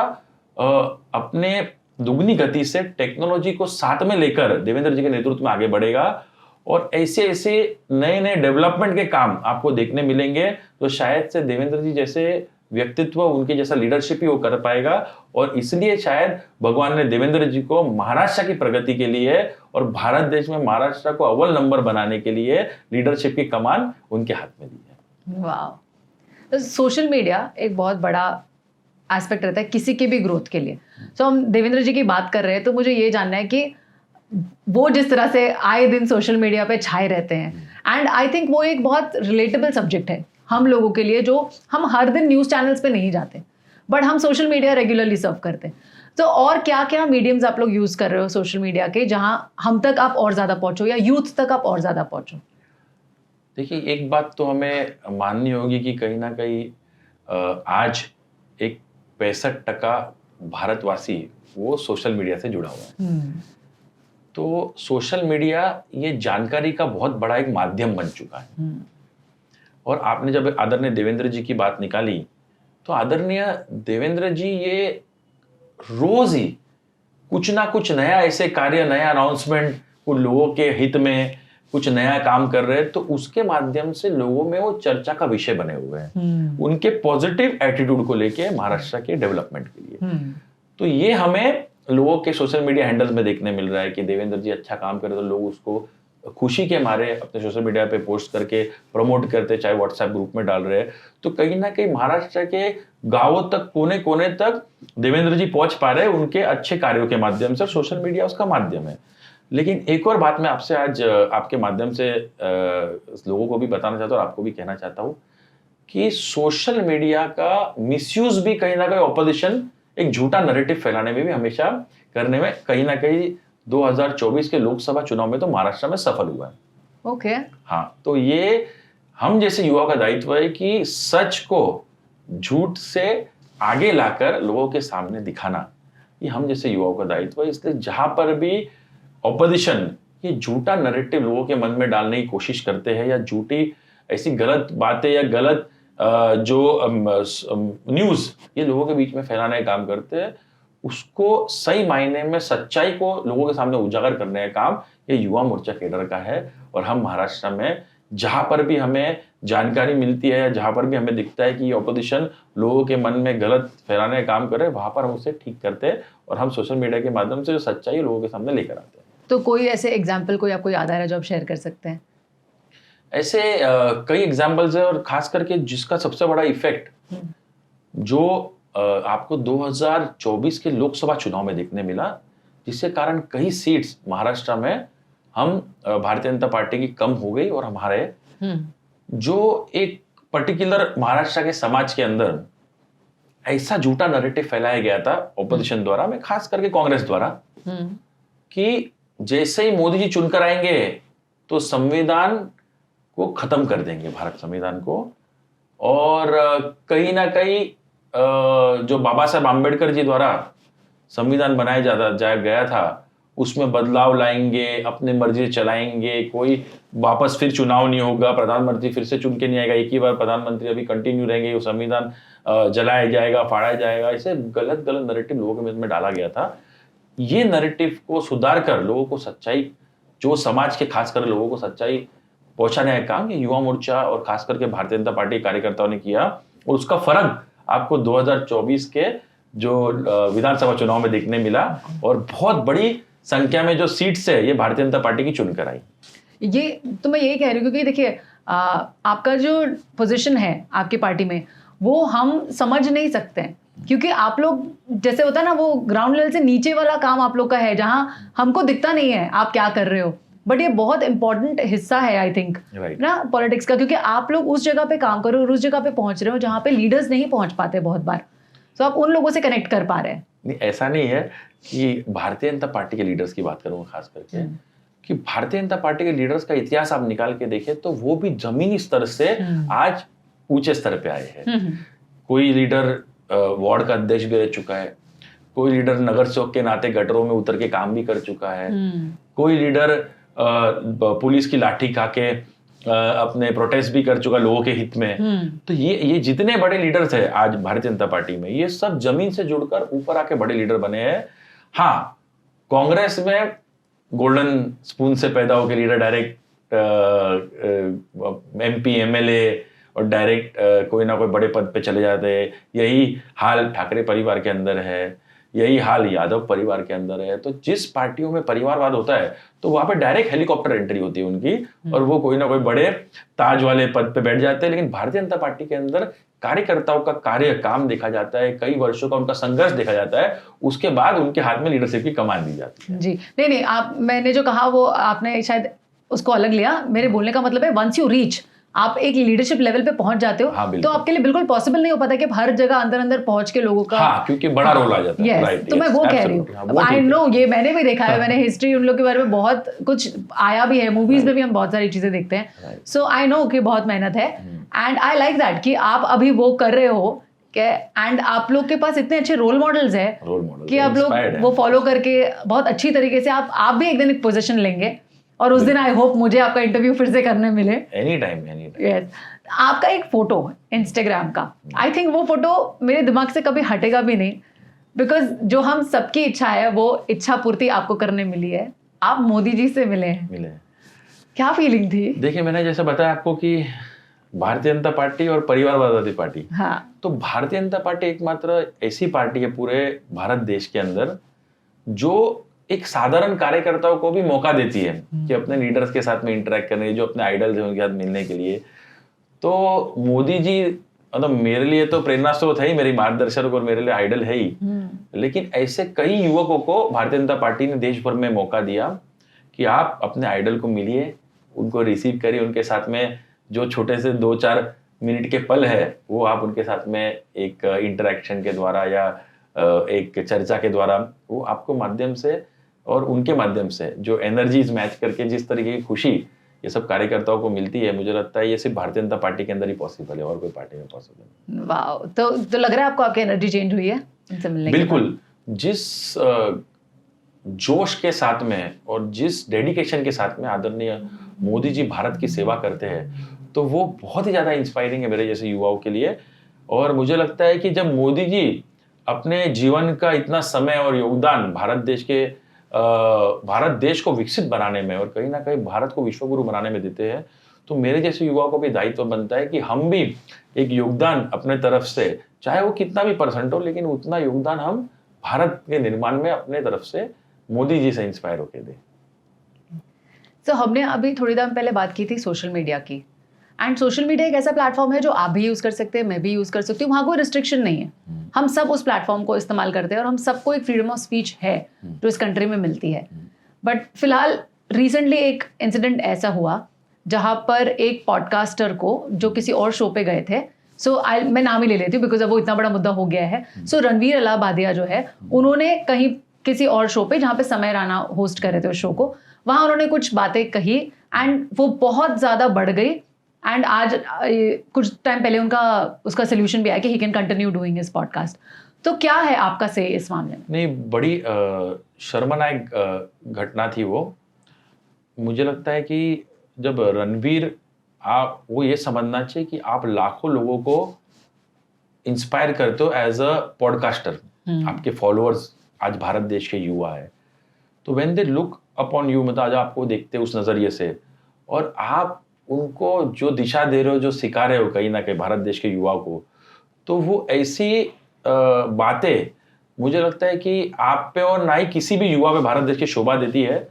अपने दुगनी गति से टेक्नोलॉजी को साथ में लेकर देवेंद्र जी के नेतृत्व में आगे बढ़ेगा, और ऐसे ऐसे नए नए डेवलपमेंट के काम आपको देखने मिलेंगे, तो शायद से देवेंद्र जी जैसे व्यक्तित्व, उनके जैसा लीडरशिप ही वो कर पाएगा। और इसलिए शायद भगवान ने देवेंद्र जी को महाराष्ट्र की प्रगति के लिए और भारत देश में महाराष्ट्र को अव्वल नंबर बनाने के लिए लीडरशिप की कमान उनके हाथ में दी है। वाह। तो सोशल मीडिया एक बहुत बड़ा एस्पेक्ट रहता है किसी के भी ग्रोथ के लिए। तो हम देवेंद्र जी की बात कर रहे हैं, तो मुझे ये जानना है कि वो जिस तरह से आए दिन सोशल मीडिया पे छाए रहते हैं, एंड आई थिंक वो एक बहुत रिलेटेबल सब्जेक्ट है हम लोगों के लिए, जो हम हर दिन न्यूज़ चैनल्स पे नहीं जाते, बट हम सोशल मीडिया रेगुलरली सर्व करते हैं। तो और क्या क्या मीडियम्स आप लोग यूज़ कर रहे हो सोशल मीडिया के, जहां हम तक आप और ज़्यादा पहुंचो या यूथ तक आप और ज़्यादा पहुंचो? देखिए, एक बात तो हमें माननी होगी कि कहीं ना कहीं आज एक 65% भारतवासी वो सोशल मीडिया से जुड़ा हुआ है। तो सोशल मीडिया ये जानकारी का बहुत बड़ा एक माध्यम बन चुका है। और आपने जब आदरणीय देवेंद्र जी की बात निकाली, तो आदरणीय देवेंद्र जी ये रोज ही कुछ ना कुछ नया ऐसे कार्य, नया अनाउंसमेंट, कुछ लोगों के हित में कुछ नया काम कर रहे हैं, तो उसके माध्यम से लोगों में वो चर्चा का विषय बने हुए हैं, उनके पॉजिटिव एटीट्यूड को लेके महाराष्ट्र के डेवलपमेंट के लिए। तो ये हमें लोगों के सोशल मीडिया हैंडल्स में देखने मिल रहा है कि देवेंद्र जी अच्छा काम करे तो लोग उसको खुशी के मारे अपने सोशल मीडिया पे पोस्ट करके प्रमोट करते, चाहे व्हाट्सएप ग्रुप में डाल रहे हैं। तो कहीं ना कहीं महाराष्ट्र के गांवों तक, कोने कोने तक देवेंद्र जी पहुंच पा रहे हैं उनके अच्छे कार्यों के माध्यम से। सोशल मीडिया उसका माध्यम है। लेकिन एक और बात मैं आपसे आज आपके माध्यम से लोगों को भी बताना चाहता हूँ और आपको भी कहना चाहता हूँ कि सोशल मीडिया का मिसयूज भी कहीं ना कहीं ऑपोजिशन एक झूठा नैरेटिव फैलाने में भी हमेशा करने में कहीं ना कहीं 2024 के लोकसभा चुनाव में तो महाराष्ट्र में सफल हुआ है। ओके। हाँ, तो ये हम जैसे युवा का दायित्व है कि सच को झूठ से आगे लाकर लोगों के सामने दिखाना, ये हम जैसे युवाओं का दायित्व है। इसलिए जहां पर भी ऑपोजिशन ये झूठा नैरेटिव लोगों के मन में डालने की कोशिश करते हैं, या झूठी ऐसी गलत बातें या गलत जो न्यूज ये लोगों के बीच में फैलाने का काम करते हैं, उसको सही मायने में सच्चाई को लोगों के सामने उजागर करने का काम ये युवा मोर्चा केडर का है। और हम महाराष्ट्र में जहां पर भी हमें जानकारी मिलती है, जहां पर भी हमें दिखता है कि ये ऑपोजिशन लोगों के मन में गलत फैलाने का काम कर रहे हैं, वहां पर हम उसे ठीक करते हैं और हम सोशल मीडिया के माध्यम से जो सच्चाई लोगों के सामने लेकर आते हैं। तो कोई ऐसे एग्जाम्पल कोई आपको याद आ रहा है जो आप शेयर कर सकते हैं? ऐसे कई एग्जाम्पल्स है, और खास करके जिसका सबसे बड़ा इफेक्ट जो आपको 2024 के लोकसभा चुनाव में देखने मिला, जिसके कारण कई सीट्स महाराष्ट्र में हम भारतीय जनता पार्टी की कम हो गई, और हमारे जो एक पर्टिकुलर महाराष्ट्र के समाज के अंदर ऐसा झूठा नैरेटिव फैलाया गया था ऑपोजिशन द्वारा, में खास करके कांग्रेस द्वारा, कि जैसे ही मोदी जी चुनकर आएंगे तो संविधान को खत्म कर देंगे, भारत संविधान को, और कहीं ना कहीं जो बाबा साहब आम्बेडकर जी द्वारा संविधान बनाया गया था उसमें बदलाव लाएंगे, अपने मर्जी से चलाएंगे, कोई वापस फिर चुनाव नहीं होगा, प्रधानमंत्री फिर से चुन के नहीं आएगा, एक ही बार प्रधानमंत्री अभी कंटिन्यू रहेंगे, वो संविधान जलाया जाएगा, फाड़ा जाएगा, ऐसे गलत गलत नैरेटिव लोगों के में डाला गया था। ये नैरेटिव को सुधार कर लोगों को सच्चाई, जो समाज के खासकर लोगों को सच्चाई पहुंचाने का काम ये युवा मोर्चा और खास करके भारतीय जनता पार्टी कार्यकर्ताओं ने किया, और उसका फर्क आपको 2024 के जो विधानसभा चुनाव में देखने मिला, और बहुत बड़ी संख्या में जो सीट्स है ये भारतीय जनता पार्टी की चुनकर आई। ये तो मैं यही कह रही हूँ, क्योंकि देखिए आपका जो पोजीशन है आपकी पार्टी में वो हम समझ नहीं सकते हैं, क्योंकि आप लोग जैसे होता है ना, वो ग्राउंड लेवल से नीचे वाला काम आप लोग का है, जहाँ हमको दिखता नहीं है आप क्या कर रहे हो, बट ये बहुत इंपॉर्टेंट हिस्सा है आई थिंक ना पॉलिटिक्स का, क्योंकि आप लोग उस जगह पे काम कर रहे हो और उस जगह पे पहुंच रहे हो जहाँ पे लीडर्स नहीं पहुंच पाते बहुत बार, तो आप उन लोगों से कनेक्ट कर पा रहे हैं। नहीं, ऐसा नहीं है कि भारतीय जनता पार्टी के लीडर्स की बात करूंगा खास करके, कि भारतीय जनता पार्टी के लीडर्स का इतिहास आप निकाल के देखें तो वो भी जमीनी स्तर से आज ऊंचे स्तर पे आए हैं। कोई लीडर वार्ड का अध्यक्ष भी रह चुका है, कोई लीडर नगर सेवक के नाते गटरों में उतर के काम भी कर चुका है, कोई लीडर पुलिस की लाठी खा के अपने प्रोटेस्ट भी कर चुका लोगों के हित में। तो ये जितने बड़े लीडर्स हैं आज भारतीय जनता पार्टी में, ये सब जमीन से जुड़कर ऊपर आके बड़े लीडर बने हैं। हाँ, कांग्रेस में गोल्डन स्पून से पैदा होकर लीडर डायरेक्ट MP MLA और डायरेक्ट कोई ना कोई बड़े पद पे चले जाते हैं। यही हाल ठाकरे परिवार के अंदर है, यही हाल यादव परिवार के अंदर है। तो जिस पार्टियों में परिवारवाद होता है तो वहां पे डायरेक्ट हेलीकॉप्टर एंट्री होती है उनकी, और वो कोई ना कोई बड़े ताज वाले पद पे बैठ जाते हैं। लेकिन भारतीय जनता पार्टी के अंदर कार्यकर्ताओं का कार्य काम देखा जाता है, कई वर्षों का उनका संघर्ष देखा जाता है, उसके बाद उनके हाथ में लीडरशिप की कमान दी जाती है। जी नहीं, आप मैंने जो कहा वो आपने शायद उसको अलग लिया। मेरे बोलने का मतलब है वंस यू रीच, आप एक लीडरशिप लेवल पे पहुंच जाते हो, हाँ, तो आपके लिए बिल्कुल पॉसिबल नहीं हो पाता कि हर जगह अंदर अंदर पहुंच के लोगों का, हाँ, क्योंकि बड़ा रोल आ जाता है। राइट, तो मैं वो कह रही हूँ। आई नो, ये मैंने भी देखा है, मैंने हिस्ट्री उन लोग के बारे में बहुत कुछ आया भी है, मूवीज में भी हम बहुत सारी चीजें देखते हैं। सो आई नो कि बहुत मेहनत है, एंड आई लाइक दैट कि आप अभी वो कर रहे हो, एंड आप लोग के पास इतने अच्छे रोल मॉडल्स है कि आप लोग वो फॉलो करके बहुत अच्छी तरीके से आप भी एक दिन एक पोजीशन लेंगे, और उस दिन आई होप मुझे आपका इंटरव्यू फिर से करने मिले। Any time. यस, आपका एक फोटो इंस्टाग्राम का, आई थिंक वो फोटो मेरे दिमाग से कभी हटेगा भी नहीं, बिकॉज जो हम सबकी इच्छा है वो इच्छा पूर्ति आपको करने मिली है। आप मोदी जी से मिले हैं, क्या फीलिंग थी? देखिए, मैंने जैसे बताया आपको कि भारतीय जनता पार्टी और परिवारवादी पार्टी, हाँ, तो भारतीय जनता पार्टी एकमात्र ऐसी पार्टी है पूरे भारत देश के अंदर जो एक साधारण कार्यकर्ताओं को भी मौका देती है कि अपने लीडर्स के साथ में इंटरेक्ट करने, जो अपने आइडल्स हैं उनके साथ मिलने के लिए। तो मोदी जी मतलब मेरे लिए तो प्रेरणा स्रोत है ही, मेरी मार्गदर्शक और मेरे लिए आइडल है ही, लेकिन ऐसे कई युवकों को भारतीय जनता पार्टी ने देश भर में मौका दिया कि आप अपने आइडल को मिलिए, उनको रिसीव करिए, उनके साथ में जो छोटे से 2-4 मिनट के पल है वो आप उनके साथ में एक इंटरेक्शन के द्वारा या एक चर्चा के द्वारा वो आपको माध्यम से और उनके माध्यम से जो एनर्जीज मैच करके जिस तरीके की खुशी ये सब कार्यकर्ताओं को मिलती है, मुझे लगता है ये सिर्फ भारतीय जनता पार्टी के अंदर ही पॉसिबल है, और कोई पार्टी में पॉसिबल नहीं। वाह, तो लग रहा है आपको आपकी एनर्जी चेंज हुई है इनसे मिलने के बाद? बिल्कुल, जिस जोश के साथ में और जिस डेडिकेशन के साथ में आदरणीय मोदी जी भारत की सेवा करते हैं, तो वो बहुत ही ज्यादा इंस्पायरिंग है मेरे जैसे युवाओं के लिए। और मुझे लगता है कि जब मोदी जी अपने जीवन का इतना समय और योगदान भारत देश को विकसित बनाने में और कहीं ना कहीं भारत को विश्वगुरु बनाने में देते हैं, तो मेरे जैसे युवाओं को भी दायित्व बनता है कि हम भी एक योगदान अपने तरफ से, चाहे वो कितना भी परसेंट हो, लेकिन उतना योगदान हम भारत के निर्माण में अपने तरफ से मोदी जी से इंस्पायर होकर दें। तो हमने अभी थोड़ी देर पहले बात की थी सोशल मीडिया की, एंड सोशल मीडिया एक ऐसा प्लेटफॉर्म है जो आप भी यूज़ कर सकते हैं, मैं भी यूज़ कर सकती हूँ, वहाँ कोई रिस्ट्रिक्शन नहीं है, हम सब उस प्लेटफॉर्म को इस्तेमाल करते हैं और हम सबको एक फ्रीडम ऑफ स्पीच है जो इस कंट्री में मिलती है। बट फिलहाल रिसेंटली एक इंसिडेंट ऐसा हुआ जहाँ पर एक पॉडकास्टर को, जो किसी और शो पे गए थे, मैं नाम ही ले लेती हूँ बिकॉज अब वो इतना बड़ा मुद्दा हो गया है। रणवीर अलाहाबादिया जो है, उन्होंने कहीं किसी और शो पे, जहाँ पे समय राणा होस्ट कर रहे थे उस शो को, वहाँ उन्होंने कुछ बातें कही एंड वो बहुत ज़्यादा बढ़ गई एंड आज कुछ टाइम पहले उसका सोल्यूशन भी आया कि he can continue doing his podcast. तो क्या है आपका से इस मामले में? नहीं, बड़ी शर्मनाक घटना थी वो। मुझे लगता है कि जब रणवीर, वो ये समझना चाहिए कि आप लाखों लोगों को इंस्पायर करते हो एज अ पॉडकास्टर। आपके फॉलोअर्स आज भारत देश के युवा है, तो when they look upon you, मतलब आज आपको देखते उस नजरिए से, और आप उनको जो दिशा दे रहे हो, जो सिखा रहे हो कहीं ना कहीं भारत देश के युवा को, तो वो ऐसी बातें मुझे लगता है कि आप पे और ना ही किसी भी युवा पे भारत देश की शोभा देती है।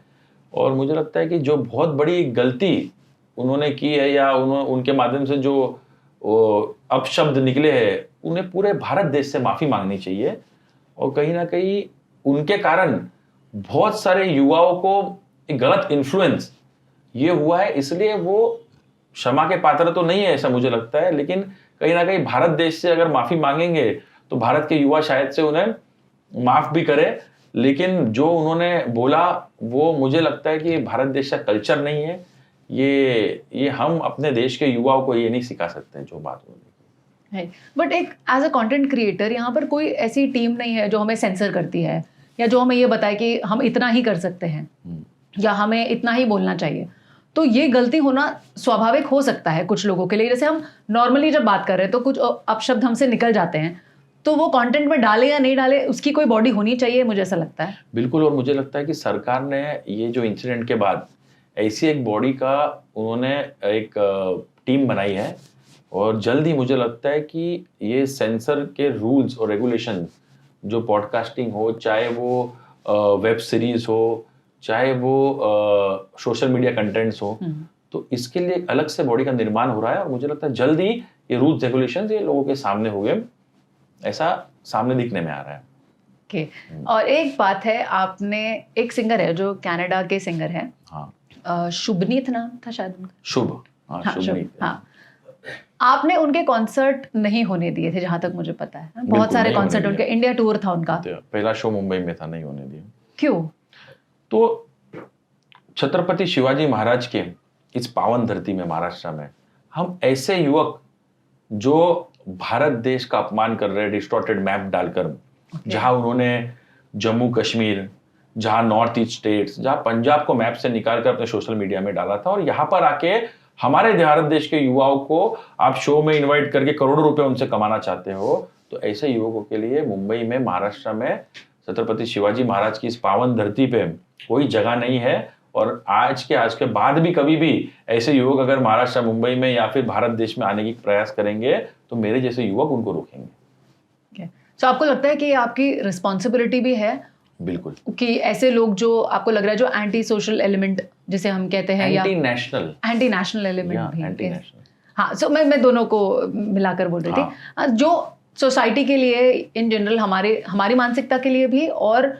और मुझे लगता है कि जो बहुत बड़ी गलती उन्होंने की है, या उनके माध्यम से जो अपशब्द निकले हैं, उन्हें पूरे भारत देश से माफी मांगनी चाहिए। और कहीं ना कहीं उनके कारण बहुत सारे युवाओं को एक गलत इन्फ्लुएंस ये हुआ है, इसलिए वो क्षमा के पात्र तो नहीं है ऐसा मुझे लगता है। लेकिन कहीं ना कहीं भारत देश से अगर माफी मांगेंगे तो भारत के युवा शायद से उन्हें माफ भी करे। लेकिन जो उन्होंने बोला वो मुझे लगता है कि भारत देश का कल्चर नहीं है। ये हम अपने देश के युवाओं को ये नहीं सिखा सकते जो बात उन्होंने। बट एक एज अ कंटेंट क्रिएटर यहाँ पर कोई ऐसी टीम नहीं है जो हमें सेंसर करती है, या जो हमें ये बताए कि हम इतना ही कर सकते हैं या हमें इतना ही बोलना चाहिए। तो ये गलती होना स्वाभाविक हो सकता है कुछ लोगों के लिए। जैसे हम नॉर्मली जब बात कर रहे हैं तो कुछ अपशब्द हमसे निकल जाते हैं, तो वो कंटेंट में डाले या नहीं डाले उसकी कोई बॉडी होनी चाहिए, मुझे ऐसा लगता है। बिल्कुल। और मुझे लगता है कि सरकार ने ये जो इंसिडेंट के बाद ऐसी एक बॉडी का उन्होंने एक टीम बनाई है, और जल्द ही मुझे लगता है कि ये सेंसर के रूल्स और रेगुलेशन, जो पॉडकास्टिंग हो, चाहे वो वेब सीरीज हो, चाहे वो सोशल मीडिया कंटेंट्स हो, तो इसके लिए एक अलग से बॉडी का निर्माण हो रहा है। और मुझे लगता है जल्द ही ये रूल्स रेगुलेशन ये लोगों के सामने होंगे, ऐसा सामने दिखने में आ रहा है। ओके। और एक बात है, आपने एक सिंगर है जो कनाडा के सिंगर है, हाँ, शुभनीत नाम था शायद उनका, शुभ, हाँ, शुभनीत, हाँ, आपने उनके कॉन्सर्ट नहीं होने दिए थे जहां तक मुझे पता है। बहुत सारे कॉन्सर्ट उनके, इंडिया टूर था उनका, पहला शो मुंबई में था, नहीं होने दिया। क्यों? तो छत्रपति शिवाजी महाराज के इस पावन धरती में, महाराष्ट्र में, हम ऐसे युवक जो भारत देश का अपमान कर रहे हैं डिस्टॉर्टेड मैप डालकर, जहां उन्होंने जम्मू कश्मीर, जहां नॉर्थ ईस्ट स्टेट्स, जहां पंजाब को मैप से निकाल कर अपने सोशल मीडिया में डाला था, और यहाँ पर आके हमारे भारत देश के युवाओं को आप शो में इनवाइट करके करोड़ों रुपए उनसे कमाना चाहते हो, तो ऐसे युवकों के लिए मुंबई में, महाराष्ट्र में, छत्रपति शिवाजी महाराज की इस पावन धरती पे कोई जगह नहीं है। और आज के बाद भी कभी भी ऐसे युवक अगर महाराष्ट्र, मुंबई में या फिर भारत देश में आने की प्रयास करेंगे तो मेरे जैसे युवक उनको रोकेंगे। तो आपको लगता है कि आपकी रिस्पॉन्सिबिलिटी भी है? बिल्कुल। कि ऐसे लोग जो आपको लग रहा है जो एंटी सोशल एलिमेंट जिसे हम कहते हैं, या एंटी नेशनल एलिमेंट भी, एंटी नेशनल, हाँ, सो मैं दोनों को मिलाकर बोल रही थी, जो सोसाइटी के लिए इन जनरल, हमारी मानसिकता के लिए भी, और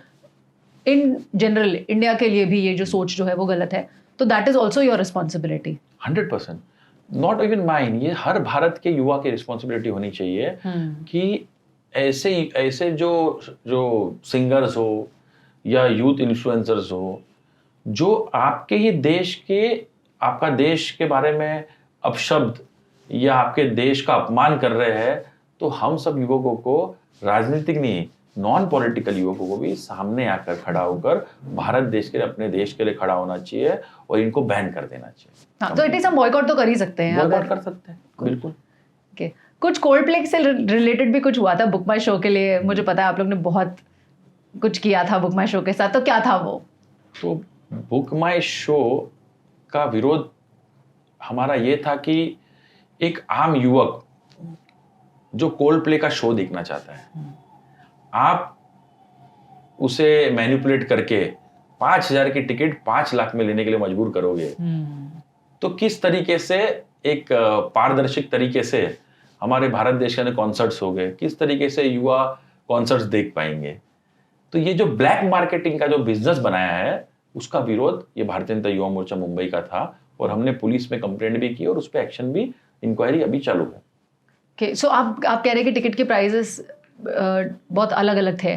इन जनरल इंडिया के लिए भी ये जो सोच जो है वो गलत है, तो that is also your responsibility. 100%, not even mine, ये हर भारत के युवा की रिस्पॉन्सिबिलिटी होनी चाहिए कि ऐसे जो सिंगर्स हो या यूथ इन्फ्लुएंसर्स हो, जो आपके ही देश के, आपका देश के बारे में अपशब्द या आपके देश का अपमान कर रहे हैं, तो हम सब युवकों को, राजनीतिक नहीं, नॉन पॉलिटिकल युवकों को भी सामने आकर खड़ा होकर भारत देश के लिए, अपने देश के लिए खड़ा होना चाहिए और इनको बैन कर देना चाहिए। हाँ, तो एटलीस्ट हम बॉयकॉट तो कर ही सकते हैं, बॉयकॉट कर सकते हैं, बिल्कुल। ओके। कुछ कोल्ड प्ले से रिलेटेड भी कुछ हुआ था बुक माई शो के लिए, मुझे पता है आप लोग ने बहुत कुछ किया था बुक माई शो के साथ, तो क्या था वो? तो बुक माई शो का विरोध हमारा ये था कि एक आम युवक जो कोल्ड प्ले का शो देखना चाहता है, आप उसे मैनिपुलेट करके 5,000 की टिकट 5 लाख में लेने के लिए मजबूर करोगे, तो किस तरीके से एक पारदर्शिक तरीके से हमारे भारत देश के अंदर कॉन्सर्ट्स हो गए, किस तरीके से युवा कॉन्सर्ट्स देख पाएंगे? तो ये जो ब्लैक मार्केटिंग का जो बिजनेस बनाया है, उसका विरोध ये भारतीय जनता युवा मोर्चा मुंबई का था, और हमने पुलिस में कंप्लेंट भी की और उस पर एक्शन भी, इंक्वायरी अभी चालू है। Okay, so आप कह रहे हैं कि टिकट के प्राइसेस बहुत अलग अलग थे?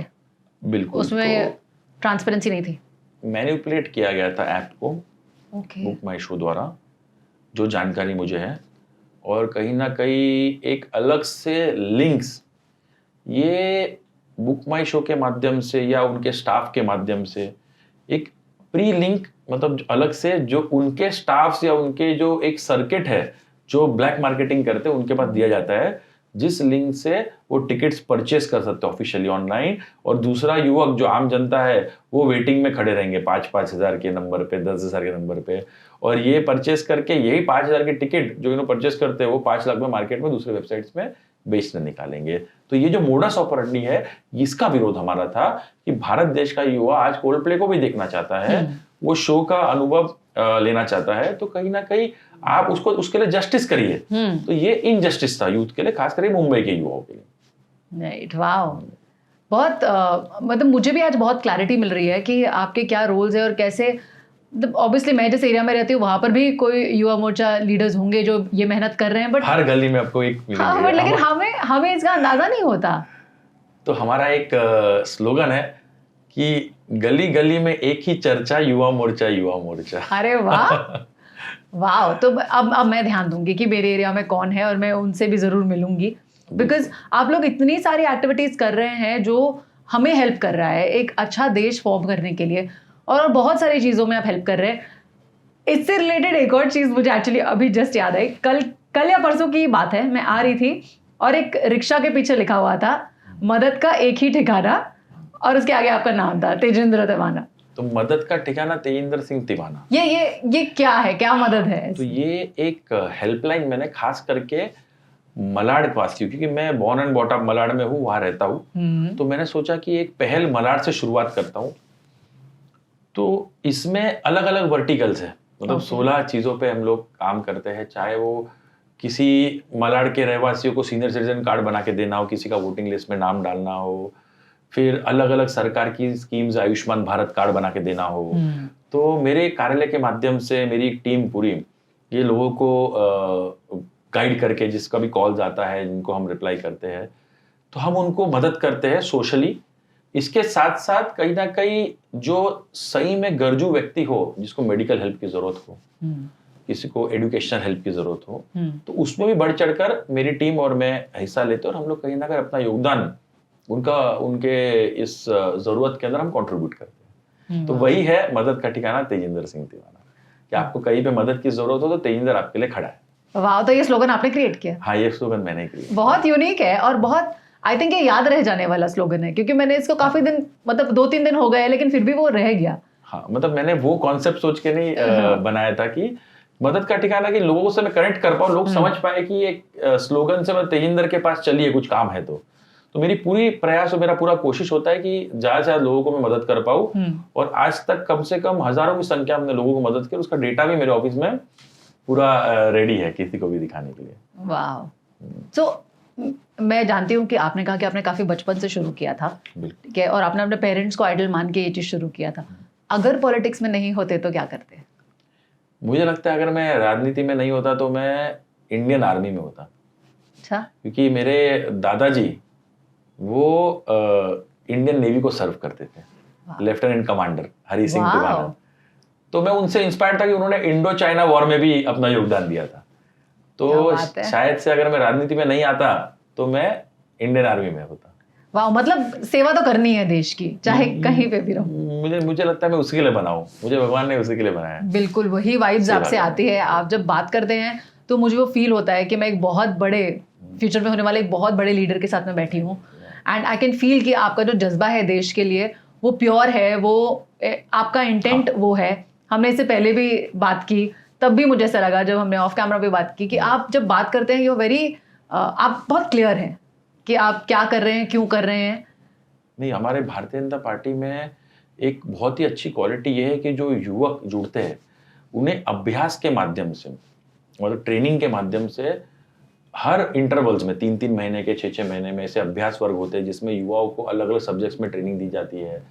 बिल्कुल, उसमें ट्रांसपेरेंसी नहीं थी, मैनिपुलेट किया गया था ऐप को, okay, बुक माई शो द्वारा, जो जानकारी मुझे है। और कहीं ना कहीं एक अलग से लिंक्स, ये बुक माई शो के माध्यम से या उनके स्टाफ के माध्यम से एक प्री लिंक, मतलब अलग से जो उनके स्टाफ या उनके जो एक सर्किट है जो ब्लैक मार्केटिंग करते हैं उनके पास दिया जाता है, जिस लिंक से वो टिकट्स परचेस कर सकते हैं ऑफिशियली ऑनलाइन। और दूसरा युवक जो आम जनता है वो वेटिंग में खड़े रहेंगे 5,000 के नंबर पे, 10,000 के नंबर पे, और ये परचेस करके यही 5,000 के टिकट जो इन्होंने परचेस करते हैं वो 5 लाख में मार्केट में दूसरे वेबसाइट्स में बेचने निकालेंगे। तो ये जो मोडस ऑपरेंडी है इसका विरोध हमारा था कि भारत देश का युवा आज कोल्ड प्ले को भी देखना चाहता है, वो शो का अनुभव लेना चाहता है, तो कहीं ना कहीं आप उसको उसके लिए जस्टिस करिए। तो ये इनजस्टिस था यूथ के लिए, खास करके मुंबई के युवाओं के लिए। राइट, वाओ, बहुत मतलब मुझे भी आज बहुत क्लैरिटी मिल रही है कि आपके क्या रोल्स है और कैसे, मतलब ऑब्वियसली मैं जिस एरिया में रहती हूँ वहां पर भी कोई युवा मोर्चा लीडर्स होंगे जो ये मेहनत कर रहे हैं, बट हर गली में आपको एक मिलेंगे। हाँ, बट लेकिन हमें इसका अंदाजा नहीं होता। तो हमारा एक स्लोगन है कि गली गली में एक ही चर्चा, युवा मोर्चा युवा मोर्चा। अरे वाह वाह, तो अब मैं ध्यान दूंगी कि मेरे एरिया में कौन है और मैं उनसे भी जरूर मिलूंगी, बिकॉज आप लोग इतनी सारी एक्टिविटीज कर रहे हैं जो हमें हेल्प कर रहा है एक अच्छा देश फॉर्म करने के लिए, और बहुत सारी चीज़ों में आप हेल्प कर रहे हैं। इससे रिलेटेड एक और चीज़ मुझे एक्चुअली अभी जस्ट याद आई, कल या परसों की बात है, मैं आ रही थी और एक रिक्शा के पीछे लिखा हुआ था मदद का एक ही ठिकाना, और उसके आगे आपका नाम था तेजेंद्र तिवाना। तो मदद का ठिकाना तेजेंद्र सिंह तिवाना। ये क्या है, क्या मदद है? तो ये एक हेल्पलाइन मैंने खास करके मलाड वासियों, क्योंकि मैं born and brought up Malad में हूँ, वहां रहता हूँ, तो मैंने सोचा कि एक पहल मलाड से शुरुआत करता हूँ। तो इसमें अलग अलग वर्टिकल्स है, मतलब 16 चीजों पे हम लोग काम करते हैं, चाहे वो किसी मलाड के रहवासियों को सीनियर सिटीजन कार्ड बना के देना हो, किसी का वोटिंग लिस्ट में नाम डालना हो, फिर अलग अलग सरकार की स्कीम्स आयुष्मान भारत कार्ड बना के देना हो। तो मेरे कार्यालय के माध्यम से मेरी एक टीम पूरी ये लोगों को गाइड करके, जिसका भी कॉल्स आता है जिनको हम रिप्लाई करते हैं, तो हम उनको मदद करते हैं सोशली। इसके साथ साथ कहीं ना कहीं जो सही में गरजू व्यक्ति हो, जिसको मेडिकल हेल्प की जरूरत हो, किसी को एजुकेशनल हेल्प की जरूरत हो, तो उसमें भी बढ़ चढ़कर मेरी टीम और मैं हिस्सा लेते हैं, और हम लोग कहीं ना कहीं अपना योगदान उनके इस जरूरत के अंदर हम कंट्रीब्यूट करते हैं। तो वही है मदद का ठिकाना तेजेंद्र सिंह तिवाना, कि आपको कहीं पे मदद की जरूरत हो तो तेजेंद्र आपके लिए खड़ा है। वाह, तो ये स्लोगन आपने क्रिएट किया? हाँ, ये स्लोगन मैंने क्रिएट, बहुत यूनिक है और बहुत, आई थिंक ये याद रह जाने वाला स्लोगन है, क्योंकि मैंने इसको काफी दिन, मतलब 2-3 दिन हो गए, लेकिन फिर भी वो रह गया। हाँ, मतलब मैंने वो कॉन्सेप्ट सोच के नहीं बनाया था कि मदद का ठिकाना, कि लोगों से मैं कनेक्ट कर पाऊँ, लोग समझ पाए कि एक स्लोगन से मैं तेजेंद्र के पास चलिए कुछ काम है। तो मेरी पूरी प्रयास और मेरा पूरा कोशिश होता है कि ज्यादा से ज्यादा लोगों को मैं मदद कर पाऊँ, और आज तक कम से कम हजारों की संख्या में लोगों को मदद की, उसका डेटा भी मेरे ऑफिस में पूरा रेडी है किसी को भी दिखाने के लिए। वाह, तो मैं जानती हूँ कि आपने कहा कि आपने काफी बचपन से शुरू किया था, ठीक है, और आपने अपने पेरेंट्स को आइडल मान के ये चीज शुरू किया था। अगर पॉलिटिक्स में नहीं होते तो क्या करते? मुझे लगता है अगर मैं राजनीति में नहीं होता तो मैं इंडियन आर्मी में होता। अच्छा। क्योंकि मेरे दादाजी वो इंडियन नेवी को सर्व करते थे, लेफ्टिनेंट कमांडर हरी सिंह तिवाना। तो मैं उनसे इंस्पायर्ड था कि उन्होंने इंडो चाइना वॉर में भी अपना योगदान दिया था। तो शायद से अगर मैं राजनीति में नहीं आता तो मैं इंडियन आर्मी में होता। वाह, मतलब सेवा तो करनी है देश की, चाहे कहीं पे भी रहो। मुझे लगता है मैं उसी के लिए बना हूँ, मुझे भगवान ने उसी के लिए बनाया है। बिल्कुल वही वाइब्स आपसे आती है, आप जब बात करते हैं तो मुझे वो फील होता है कि मैं एक बहुत बड़े फ्यूचर में होने वाले एक बहुत बड़े लीडर के साथ में बैठी हूँ, एंड आई कैन फील कि आपका जो जज्बा है देश के लिए वो प्योर है, वो आपका इंटेंट वो है। हमने इससे पहले भी बात की, तब भी मुझे ऐसा लगा जब हमने ऑफ कैमरा पे बात की कि आप जब बात करते हैं आप बहुत क्लियर हैं कि आप क्या कर रहे हैं, क्यों कर रहे हैं। नहीं, हमारे भारतीय जनता पार्टी में एक बहुत ही अच्छी क्वालिटी ये है कि जो युवक जुड़ते हैं उन्हें अभ्यास के माध्यम से, मतलब ट्रेनिंग के माध्यम से, हर इंटरवल्स में 3-3 महीने के 6-6 महीने में ऐसे अभ्यास वर्ग होते हैं जिसमें युवाओं को अलग अलग सब्जेक्ट्स में ट्रेनिंग दी जाती है,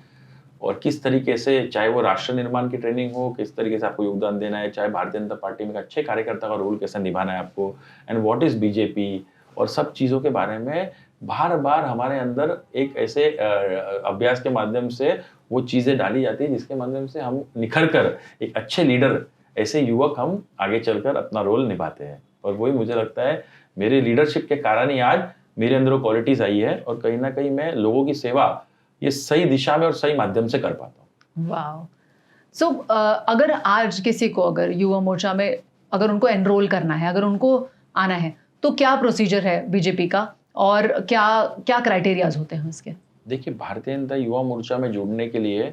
और किस तरीके से, चाहे वो राष्ट्र निर्माण की ट्रेनिंग हो, किस तरीके से आपको योगदान देना है, चाहे भारतीय जनता पार्टी में एक अच्छे कार्यकर्ता का रोल कैसे निभाना है आपको, एंड व्हाट इज बीजेपी, और सब चीज़ों के बारे में बार बार हमारे अंदर एक ऐसे अभ्यास के माध्यम से वो चीज़ें डाली जाती है जिसके माध्यम से हम निखर कर एक अच्छे लीडर, ऐसे युवक हम आगे चलकर अपना रोल निभाते हैं। और वही मुझे लगता है मेरे लीडरशिप के कारण ही आज मेरे अंदर वो क्वालिटीज आई है और कहीं ना कहीं मैं लोगों की सेवा ये सही दिशा में और सही माध्यम से कर पाता हूँ। वाह। सो अगर आज किसी को अगर युवा मोर्चा में अगर उनको एनरोल करना है, अगर उनको आना है, तो क्या प्रोसीजर है बीजेपी का और क्या क्या क्राइटेरियाज होते हैं उसके? देखिए, भारतीय जनता युवा मोर्चा में जुड़ने के लिए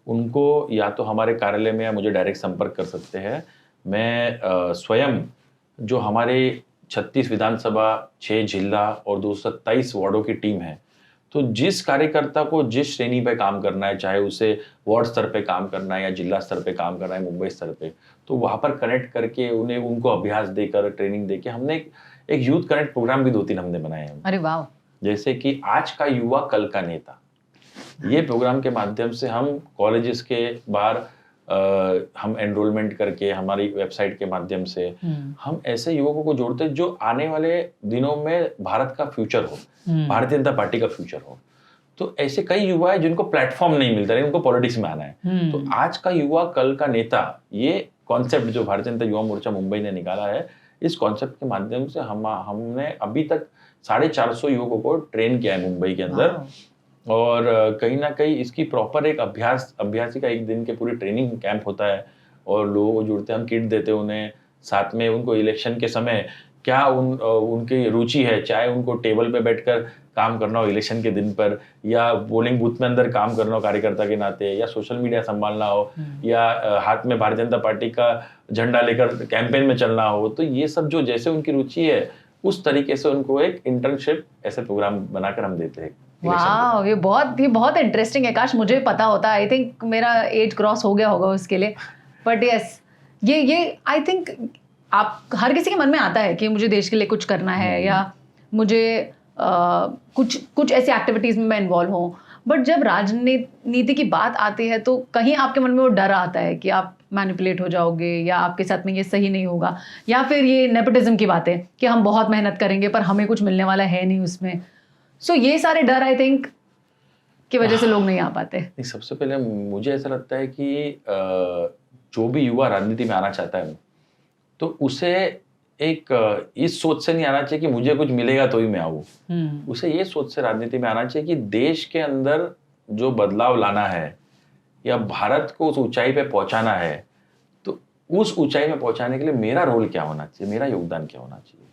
उनको या तो हमारे कार्यालय में या मुझे डायरेक्ट संपर्क कर सकते हैं। मैं स्वयं जो हमारे 36 विधानसभा, 6 जिला और 227 वार्डों की टीम है, तो जिस कार्यकर्ता को जिस श्रेणी पे काम करना है, चाहे उसे वार्ड स्तर पे काम करना है या जिला स्तर पे काम करना है, मुंबई स्तर पे, तो वहाँ पर कनेक्ट करके उन्हें उनको अभ्यास देकर, ट्रेनिंग देके हमने एक यूथ कनेक्ट प्रोग्राम भी 2-3 हमने बनाए हैं। अरे वाह। जैसे कि आज का युवा कल का नेता, ये प्रोग्राम के माध्यम से हम कॉलेजेस के बाहर हम एनरोलमेंट करके हमारी वेबसाइट के माध्यम से हम ऐसे युवकों को जोड़ते हैं जो आने वाले दिनों में भारत का फ्यूचर हो, भारतीय जनता पार्टी का फ्यूचर हो। तो ऐसे कई युवा है जिनको प्लेटफॉर्म नहीं मिलता है, उनको पॉलिटिक्स में आना है। तो आज का युवा कल का नेता, ये कॉन्सेप्ट जो भारतीय जनता युवा मोर्चा मुंबई ने निकाला है, इस कॉन्सेप्ट के माध्यम से हमने अभी तक 450 युवकों को ट्रेन किया है मुंबई के अंदर। और कहीं ना कहीं इसकी प्रॉपर एक अभ्यासी का 1 दिन के पूरी ट्रेनिंग कैंप होता है और लोगों को जुड़ते हैं, हम किट देते हैं उन्हें, साथ में उनको इलेक्शन के समय क्या उनकी रुचि है, चाहे उनको टेबल पे बैठकर काम करना हो इलेक्शन के दिन पर, या पोलिंग बूथ में अंदर काम करना हो कार्यकर्ता के नाते, या सोशल मीडिया संभालना हो, या हाथ में भारतीय जनता पार्टी का झंडा लेकर कैंपेन में चलना हो। तो ये सब जो जैसे उनकी रुचि है उस तरीके से उनको एक इंटर्नशिप ऐसे प्रोग्राम बनाकर हम देते हैं। वाह, ये बहुत इंटरेस्टिंग है। काश मुझे पता होता। आई थिंक मेरा एज क्रॉस हो गया होगा उसके लिए। बट यस, ये आई थिंक आप हर किसी के मन में आता है कि मुझे देश के लिए कुछ करना है या मुझे कुछ ऐसी एक्टिविटीज में मैं इन्वॉल्व हूँ। बट जब राजनीति की बात आती है तो कहीं आपके मन में वो डर आता है कि आप मैनिपुलेट हो जाओगे या आपके साथ में ये सही नहीं होगा, या फिर ये नेपोटिज्म की बात है कि हम बहुत मेहनत करेंगे पर हमें कुछ मिलने वाला है नहीं उसमें। सो ये सारे डर आई थिंक की वजह से लोग नहीं आ पाते। नहीं, सबसे पहले मुझे ऐसा लगता है कि जो भी युवा राजनीति में आना चाहता है तो उसे एक इस सोच से नहीं आना चाहिए कि मुझे कुछ मिलेगा तो ही मैं आऊँ। उसे ये सोच से राजनीति में आना चाहिए कि देश के अंदर जो बदलाव लाना है या भारत को उस ऊंचाई पे पहुंचाना है, तो उस ऊंचाई में पहुंचाने के लिए मेरा रोल क्या होना चाहिए, मेरा योगदान क्या होना चाहिए।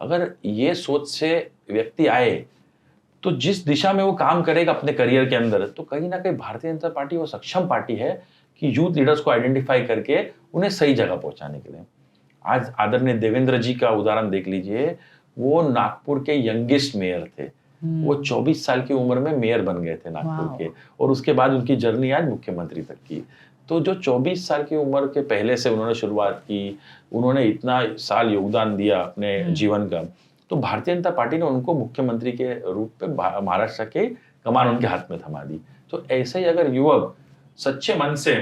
अगर ये सोच से व्यक्ति आए तो जिस दिशा में वो काम करेगा अपने करियर के अंदर, तो कहीं ना कहीं भारतीय जनता पार्टी वो सक्षम पार्टी है कि यूथ लीडर्स को आइडेंटिफाई करके उन्हें सही जगह पहुंचाने के लिए। आज आदरणीय देवेंद्र जी का उदाहरण देख लीजिए, वो नागपुर के यंगेस्ट मेयर थे। वो 24 साल की उम्र में मेयर बन गए थे नागपुर के, और उसके बाद उनकी जर्नी आज मुख्यमंत्री तक की। तो जो 24 साल की उम्र के पहले से उन्होंने शुरुआत की, उन्होंने इतना साल योगदान दिया अपने जीवन का, तो भारतीय जनता पार्टी ने उनको मुख्यमंत्री के रूप में महाराष्ट्र के कमान उनके हाथ में थमा दी। तो ऐसे ही अगर युवक सच्चे मन से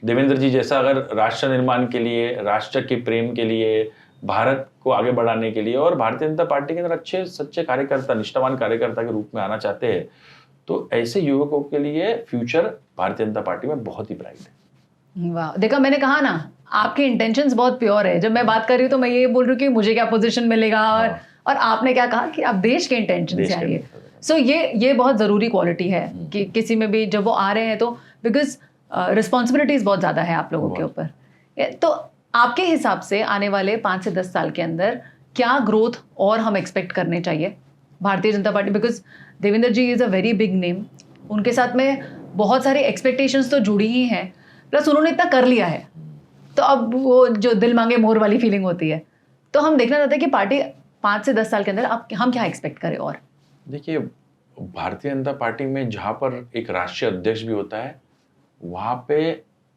देवेंद्र जी जैसा अगर राष्ट्र निर्माण के लिए, राष्ट्र के प्रेम के लिए, भारत को आगे बढ़ाने के लिए और भारतीय जनता पार्टी के अंदर अच्छे सच्चे कार्यकर्ता, निष्ठावान कार्यकर्ता के रूप में आना चाहते हैं, तो ऐसे युवकों के लिए फ्यूचर भारतीय जनता पार्टी में बहुत ही ब्राइट है। वाह, देखा, मैंने कहा ना आपके इंटेंशंस बहुत प्योर है। जब मैं बात कर रही हूँ तो मैं ये बोल रही हूँ कि मुझे क्या पोजीशन मिलेगा, और आपने क्या कहा कि आप देश के इंटेंशन से आइए। सो ये बहुत ज़रूरी क्वालिटी है कि किसी में भी जब वो आ रहे हैं तो, बिकॉज रिस्पॉन्सिबिलिटीज बहुत ज़्यादा है आप लोगों के ऊपर। तो आपके हिसाब से आने वाले 5 से 10 साल के अंदर क्या ग्रोथ और हम एक्सपेक्ट करने चाहिए Bharatiya Janata party? Because Devendra ji is a very big name, उनके साथ में बहुत सारी एक्सपेक्टेशंस तो जुड़ी ही हैं, प्लस उन्होंने इतना कर लिया है, तो अब वो जो दिल मांगे मोर वाली फीलिंग होती है। तो हम देखना चाहते हैं कि पार्टी 5 से 10 साल के अंदर हम क्या एक्सपेक्ट करें। और देखिए, भारतीय जनता पार्टी में जहाँ पर एक राष्ट्रीय अध्यक्ष भी होता है, वहाँ पे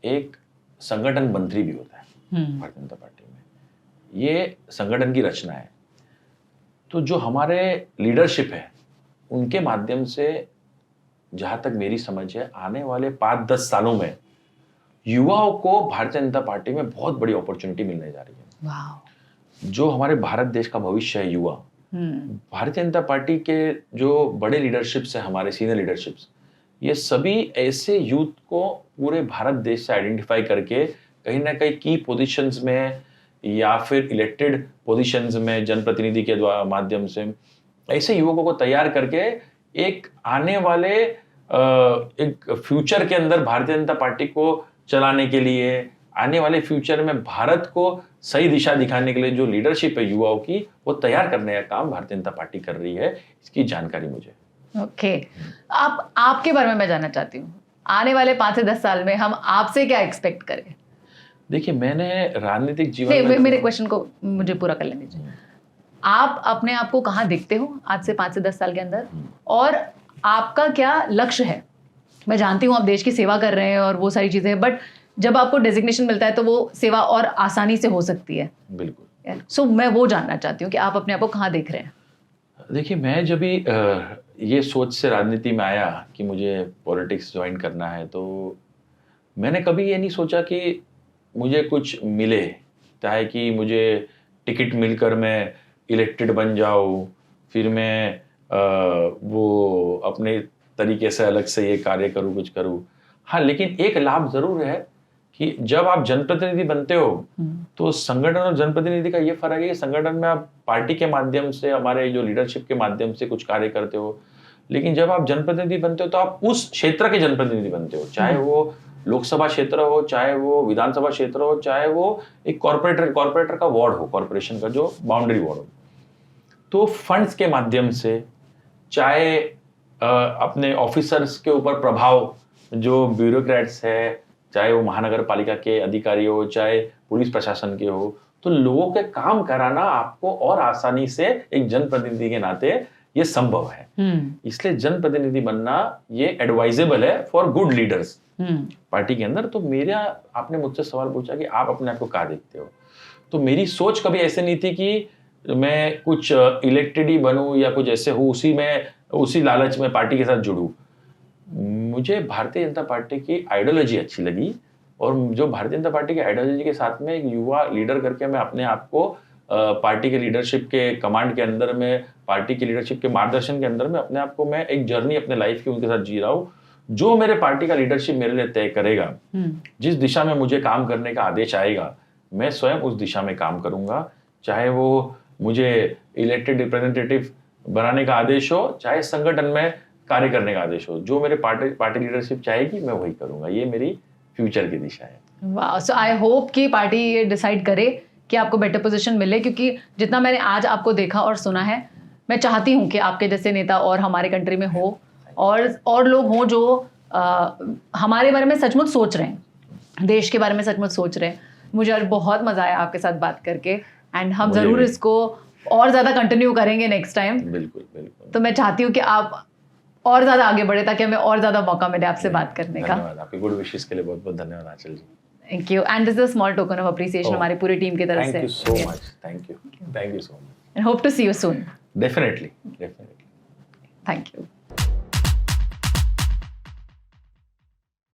एक संगठन मंत्री भी होता है। भारतीय जनता पार्टी में ये संगठन की रचना है। तो जो हमारे लीडरशिप है उनके माध्यम से, जहाँ तक मेरी समझ है, आने वाले 5-10 सालों में युवाओं को भारतीय जनता पार्टी में बहुत बड़ी अपॉर्चुनिटी मिलने जा रही है। वाह। जो हमारे भारत देश का भविष्य है युवा, भारतीय जनता पार्टी के जो बड़े लीडरशिप्स है, हमारे सीनियर लीडरशिप्स, ये सभी ऐसे यूथ को पूरे भारत देश से आइडेंटिफाई करके कहीं ना कहीं की पोजीशंस में या फिर इलेक्टेड पोजीशंस में जनप्रतिनिधि के द्वारा माध्यम से ऐसे युवकों को तैयार करके एक आने वाले एक फ्यूचर के अंदर भारतीय जनता पार्टी को चलाने के लिए, आने वाले फ्यूचर में भारत को सही दिशा दिखाने के लिए जो लीडरशिप है युवाओं की, वो तैयार करने का काम भारतीय जनता पार्टी कर रही है। इसकी जानकारी मुझे। ओके, आपके बारे में मैं जानना चाहती हूँ, आने वाले 5 से 10 साल में हम आपसे क्या एक्सपेक्ट करें? देखिए, मैंने राजनीतिक जीवन नहीं, में मेरे क्वेश्चन को मुझे पूरा कर लेने दीजिए। आप अपने आप को कहाँ देखते हो आज से 5 से 10 साल के अंदर, और आपका क्या लक्ष्य है? मैं जानती हूँ आप देश की सेवा कर रहे हैं और वो सारी चीजें, बट जब आपको डेजिग्नेशन मिलता है तो वो सेवा और आसानी से हो सकती है। बिल्कुल। सो मैं वो जानना चाहती हूँ कि आप अपने आप को कहाँ देख रहे हैं? देखिए, मैं जब भी ये सोच से राजनीति में आया कि मुझे पॉलिटिक्स ज्वाइन करना है, तो मैंने कभी ये नहीं सोचा कि मुझे कुछ मिले, चाहे कि मुझे टिकट मिलकर मैं इलेक्टेड बन जाऊँ, फिर मैं वो अपने तरीके से अलग से ये कार्य करूँ, कुछ करूँ। हाँ, लेकिन एक लाभ ज़रूर है कि जब आप जनप्रतिनिधि बनते हो तो संगठन और जनप्रतिनिधि का ये फर्क है कि संगठन में आप पार्टी के माध्यम से, हमारे जो लीडरशिप के माध्यम से कुछ कार्य करते हो, लेकिन जब आप जनप्रतिनिधि बनते हो तो आप उस क्षेत्र के जनप्रतिनिधि बनते हो, चाहे वो लोकसभा क्षेत्र हो, चाहे वो विधानसभा क्षेत्र हो, चाहे वो एक कॉर्पोरेटर का वार्ड हो, कॉर्पोरेशन का जो बाउंड्री वार्ड हो। तो फंड्स के माध्यम से, चाहे अपने ऑफिसर्स के ऊपर प्रभाव, जो ब्यूरोक्रेट्स है, चाहे वो महानगर पालिका के अधिकारी हो, चाहे पुलिस प्रशासन के हो, तो लोगों के काम कराना आपको और आसानी से एक जनप्रतिनिधि के नाते ये संभव है। इसलिए जनप्रतिनिधि बनना ये एडवाइजेबल है फॉर गुड लीडर्स पार्टी के अंदर। तो मेरा, आपने मुझसे सवाल पूछा कि आप अपने आप को कहाँ देखते हो, तो मेरी सोच कभी ऐसे नहीं थी कि मैं कुछ इलेक्टेड ही बनूं या कुछ ऐसे हो, उसी लालच में पार्टी के साथ जुड़ूं। मुझे भारतीय जनता पार्टी की आइडियोलॉजी अच्छी लगी, और जो भारतीय जनता पार्टी की आइडियोलॉजी के साथ में एक युवा लीडर करके मैं अपने आप को पार्टी के लीडरशिप के कमांड के अंदर में, पार्टी की लीडरशिप के मार्गदर्शन के अंदर में अपने आप को, मैं एक जर्नी अपने लाइफ की उनके साथ जी रहा हूँ। जो मेरे पार्टी का लीडरशिप मेरे लिए तय करेगा, जिस दिशा में मुझे काम करने का आदेश आएगा, मैं स्वयं उस दिशा में काम करूंगा। चाहे वो मुझे इलेक्टेड रिप्रेजेंटेटिव बनाने का आदेश हो, चाहे संगठन में कार्य करने का आदेश हो, जो मेरे पार्टी लीडरशिप चाहेगी मैं वही करूंगा। ये मेरी फ्यूचर की दिशा है। वाह, सो आई होप कि पार्टी ये डिसाइड करे कि आपको बेटर पोजीशन मिले, क्योंकि जितना मैंने आज आपको देखा और सुना है, मैं चाहती हूँ कि आपके जैसे नेता और हमारे कंट्री में हो, और लोग हों जो हमारे बारे में सचमुच सोच रहे हैं, देश के बारे में सचमुच सोच रहे हैं। मुझे आज बहुत मजा आया आपके साथ बात करके, एंड हम जरूर इसको और ज़्यादा कंटिन्यू करेंगे नेक्स्ट टाइम। बिल्कुल बिल्कुल। तो मैं चाहती हूँ कि आप और ज़्यादा आगे बढ़े ताकि हमें और ज़्यादा मौका मिले आपसे बात करने का। धन्यवाद, आपके गुड विशेस के लिए बहुत बहुत धन्यवाद Aanchal ji. Thank you, and this is a small token of appreciation हमारी पूरी टीम की तरफ से। Thank you so much, thank you so much, and hope to see you soon. Definitely. Thank you.